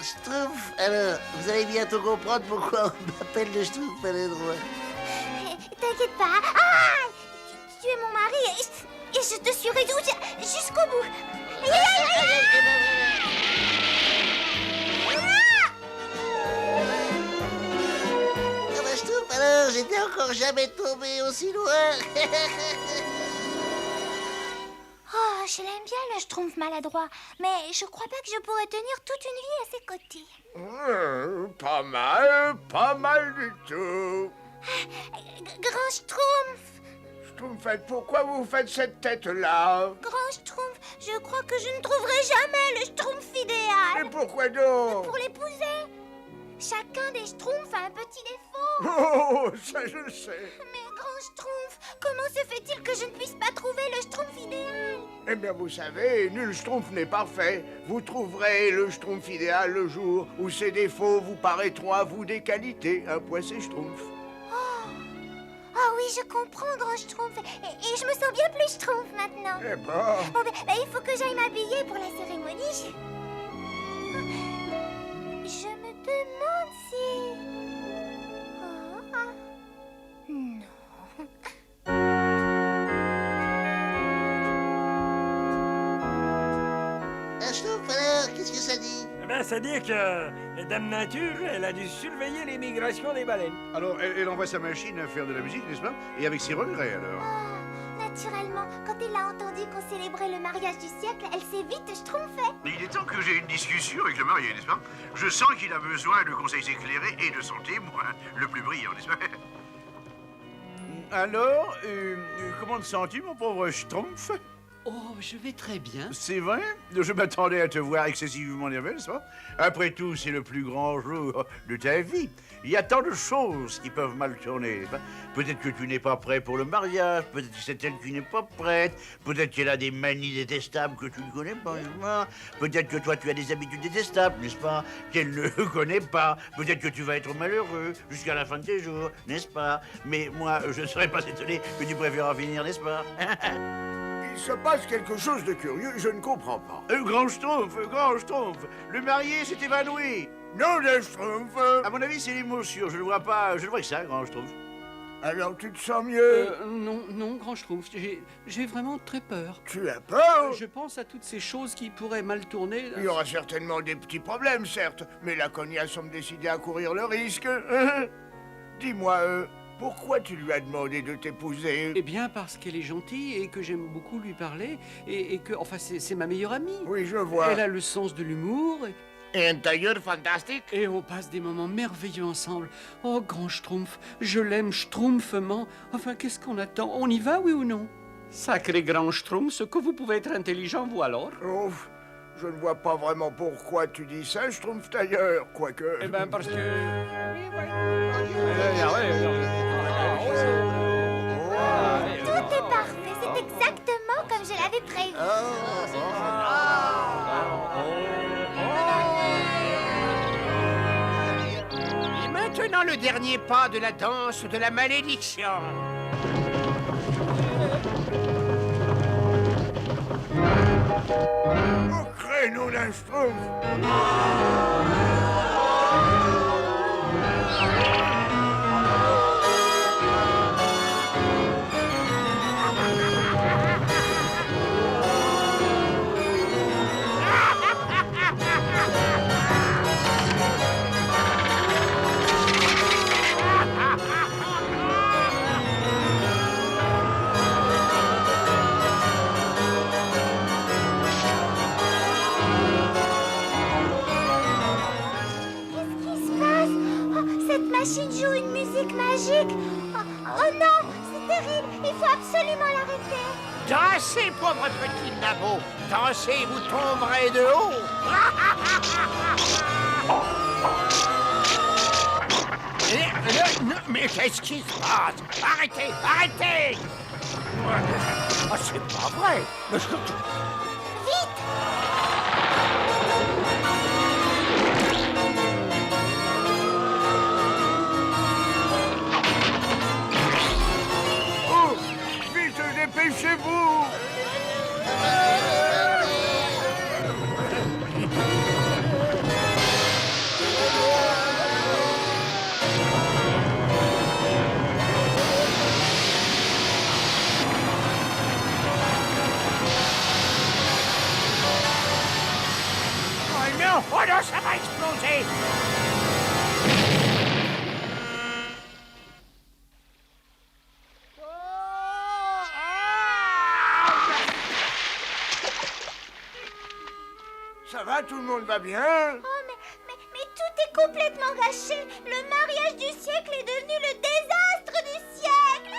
Speaker 5: Schtroumpf, alors, vous allez bientôt comprendre pourquoi on m'appelle le Schtroumpf maladroit.
Speaker 2: T'inquiète pas. Ah! Tu es mon mari et je te suivrai jusqu'au bout. Aïe, aïe, aïe, aïe.
Speaker 5: Ah bah Schtroumpf, alors, j'étais encore jamais tombé aussi loin.
Speaker 2: Oh, je l'aime bien le Schtroumpf maladroit, mais je crois pas que je pourrais tenir toute une vie à ses côtés.
Speaker 3: Pas mal du tout.
Speaker 2: Grand Schtroumpf,
Speaker 3: Schtroumpfette, pourquoi vous faites cette tête-là?
Speaker 2: Grand Schtroumpf, je crois que je ne trouverai jamais le Schtroumpf idéal.
Speaker 3: Mais pourquoi donc?
Speaker 2: Pour l'épouser. Chacun des Schtroumpfs a un petit défaut.
Speaker 3: Oh, ça je le sais.
Speaker 2: Mais Grand Schtroumpf, comment se fait-il que je ne puisse pas trouver le Schtroumpf idéal?
Speaker 3: Eh bien, vous savez, nul Schtroumpf n'est parfait. Vous trouverez le Schtroumpf idéal le jour où ses défauts vous paraîtront à vous des qualités. Un point, c'est Schtroumpf.
Speaker 2: Oh oui, je comprends, Grand Schtroumpf. Et je me sens bien plus Schtroumpf maintenant.
Speaker 3: Eh ben...
Speaker 2: Bon, il faut que j'aille m'habiller pour la cérémonie. Je me demande si... Oh, non.
Speaker 5: Schtroumpf, alors, qu'est-ce que ça dit?
Speaker 10: Eh ben, ça dit que Dame Nature, elle a dû surveiller les migrations des baleines.
Speaker 1: Alors, elle envoie sa machine à faire de la musique, n'est-ce pas? Et avec ses regrets, alors.
Speaker 2: Naturellement, quand elle a entendu qu'on célébrait le mariage du siècle, elle s'est vite schtroumpfée.
Speaker 1: Mais il est temps que j'ai une discussion avec le marié, n'est-ce pas? Je sens qu'il a besoin de conseils éclairés et de son témoin, le plus brillant, n'est-ce pas? Alors, comment te sens-tu, mon pauvre Schtroumpf?
Speaker 9: Oh, je vais très bien.
Speaker 1: C'est vrai? Je m'attendais à te voir excessivement nerveux, n'est-ce pas? Après tout, c'est le plus grand jour de ta vie. Il y a tant de choses qui peuvent mal tourner, n'est-ce pas? Peut-être que tu n'es pas prêt pour le mariage, peut-être que c'est elle qui n'est pas prête, peut-être qu'elle a des manies détestables que tu ne connais pas, n'est-ce pas? Peut-être que toi, tu as des habitudes détestables, n'est-ce pas? Qu'elle ne connaît pas. Peut-être que tu vas être malheureux jusqu'à la fin de tes jours, n'est-ce pas? Mais moi, je ne serais pas étonné que tu préfères en finir, n'est-ce pas?
Speaker 3: Il se passe quelque chose de curieux, je ne comprends pas.
Speaker 1: Grand Schtroumpf, le marié s'est évanoui.
Speaker 3: Non, le Schtroumpf.
Speaker 1: À mon avis, c'est l'émotion. Je ne vois pas. Je ne vois que ça, Grand Schtroumpf.
Speaker 3: Alors, tu te sens mieux?
Speaker 9: Non, Grand Schtroumpf, j'ai vraiment très peur.
Speaker 3: Tu as peur?
Speaker 9: Je pense à toutes ces choses qui pourraient mal tourner.
Speaker 3: Il y aura certainement des petits problèmes, certes, mais la cognac semble décidée à courir le risque. Dis-moi, pourquoi tu lui as demandé de t'épouser?
Speaker 9: Eh bien, parce qu'elle est gentille et que j'aime beaucoup lui parler et que, enfin, c'est ma meilleure amie.
Speaker 3: Oui, je vois.
Speaker 9: Elle a le sens de l'humour.
Speaker 4: Et un tailleur fantastique.
Speaker 9: Et on passe des moments merveilleux ensemble. Oh, Grand Schtroumpf, je l'aime schtroumpfement. Enfin, qu'est-ce qu'on attend? On y va, oui ou non?
Speaker 10: Sacré Grand Schtroumpf, ce que vous pouvez être intelligent, vous alors?
Speaker 3: Oh, je ne vois pas vraiment pourquoi tu dis ça, Schtroumpf tailleur, quoique...
Speaker 10: Eh ben, parce que...
Speaker 2: Tout est parfait, c'est exactement comme je l'avais prévu.
Speaker 4: Et maintenant, le dernier pas de la danse de la malédiction.
Speaker 3: Au créneau d'un Schtroumpf.
Speaker 2: machine joue une musique magique. Oh non, c'est terrible. Il faut absolument l'arrêter.
Speaker 4: Dansez, pauvre petit Nabo. Dansez, vous tomberez de haut. Mais qu'est-ce qui se passe? Arrêtez, arrêtez! Oh, c'est pas vrai.
Speaker 2: Vite!
Speaker 3: Oh, vite, dépêchez-vous!
Speaker 4: Oh non, ça va exploser!
Speaker 3: Ça va, tout le monde va bien?
Speaker 2: Oh, mais tout est complètement gâché. Le mariage du siècle est devenu le désastre du siècle.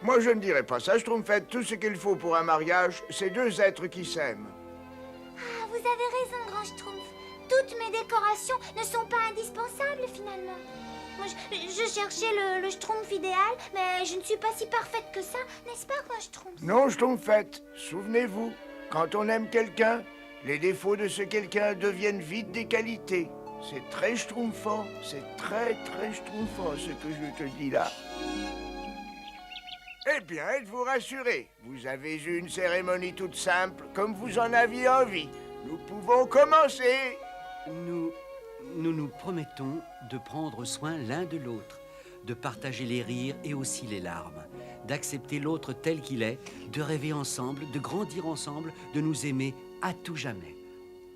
Speaker 3: Moi, je ne dirais pas ça. Schtroumpfette, tout ce qu'il faut pour un mariage, c'est deux êtres qui s'aiment.
Speaker 2: Ah, vous avez raison, Grand Schtroumpf. Toutes mes décorations ne sont pas indispensables, finalement. Moi, je cherchais le Schtroumpf idéal, mais je ne suis pas si parfaite que ça, n'est-ce pas, Grand Schtroumpf?
Speaker 3: Non, Schtroumpfette, souvenez-vous, quand on aime quelqu'un, les défauts de ce quelqu'un deviennent vite des qualités. C'est très schtroumpfant, c'est très schtroumpfant ce que je te dis là. Eh bien, êtes-vous rassurés? Vous avez eu une cérémonie toute simple, comme vous en aviez envie. Nous pouvons commencer.
Speaker 9: Nous nous promettons de prendre soin l'un de l'autre, de partager les rires et aussi les larmes, d'accepter l'autre tel qu'il est, de rêver ensemble, de grandir ensemble, de nous aimer à tout jamais.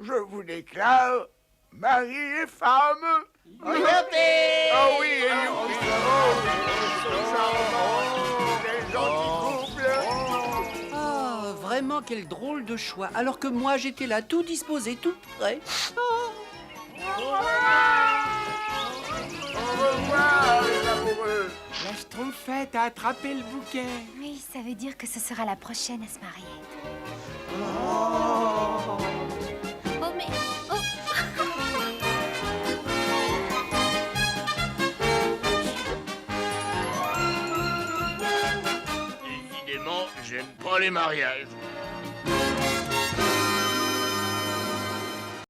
Speaker 3: Je vous déclare mari et femme.
Speaker 4: Youpi!
Speaker 3: Oh oui, et youpi! Quel gentil couple!
Speaker 9: Ah, vraiment quel drôle de choix, alors que moi j'étais là tout disposé, tout prêt. Oh.
Speaker 3: Au revoir, les amoureux!
Speaker 8: La Schtroumpfette a attrapé le bouquet.
Speaker 11: Oui, ça veut dire que ce sera la prochaine à se marier.
Speaker 2: Oh, mais... Oh.
Speaker 3: Décidément, j'aime pas les mariages.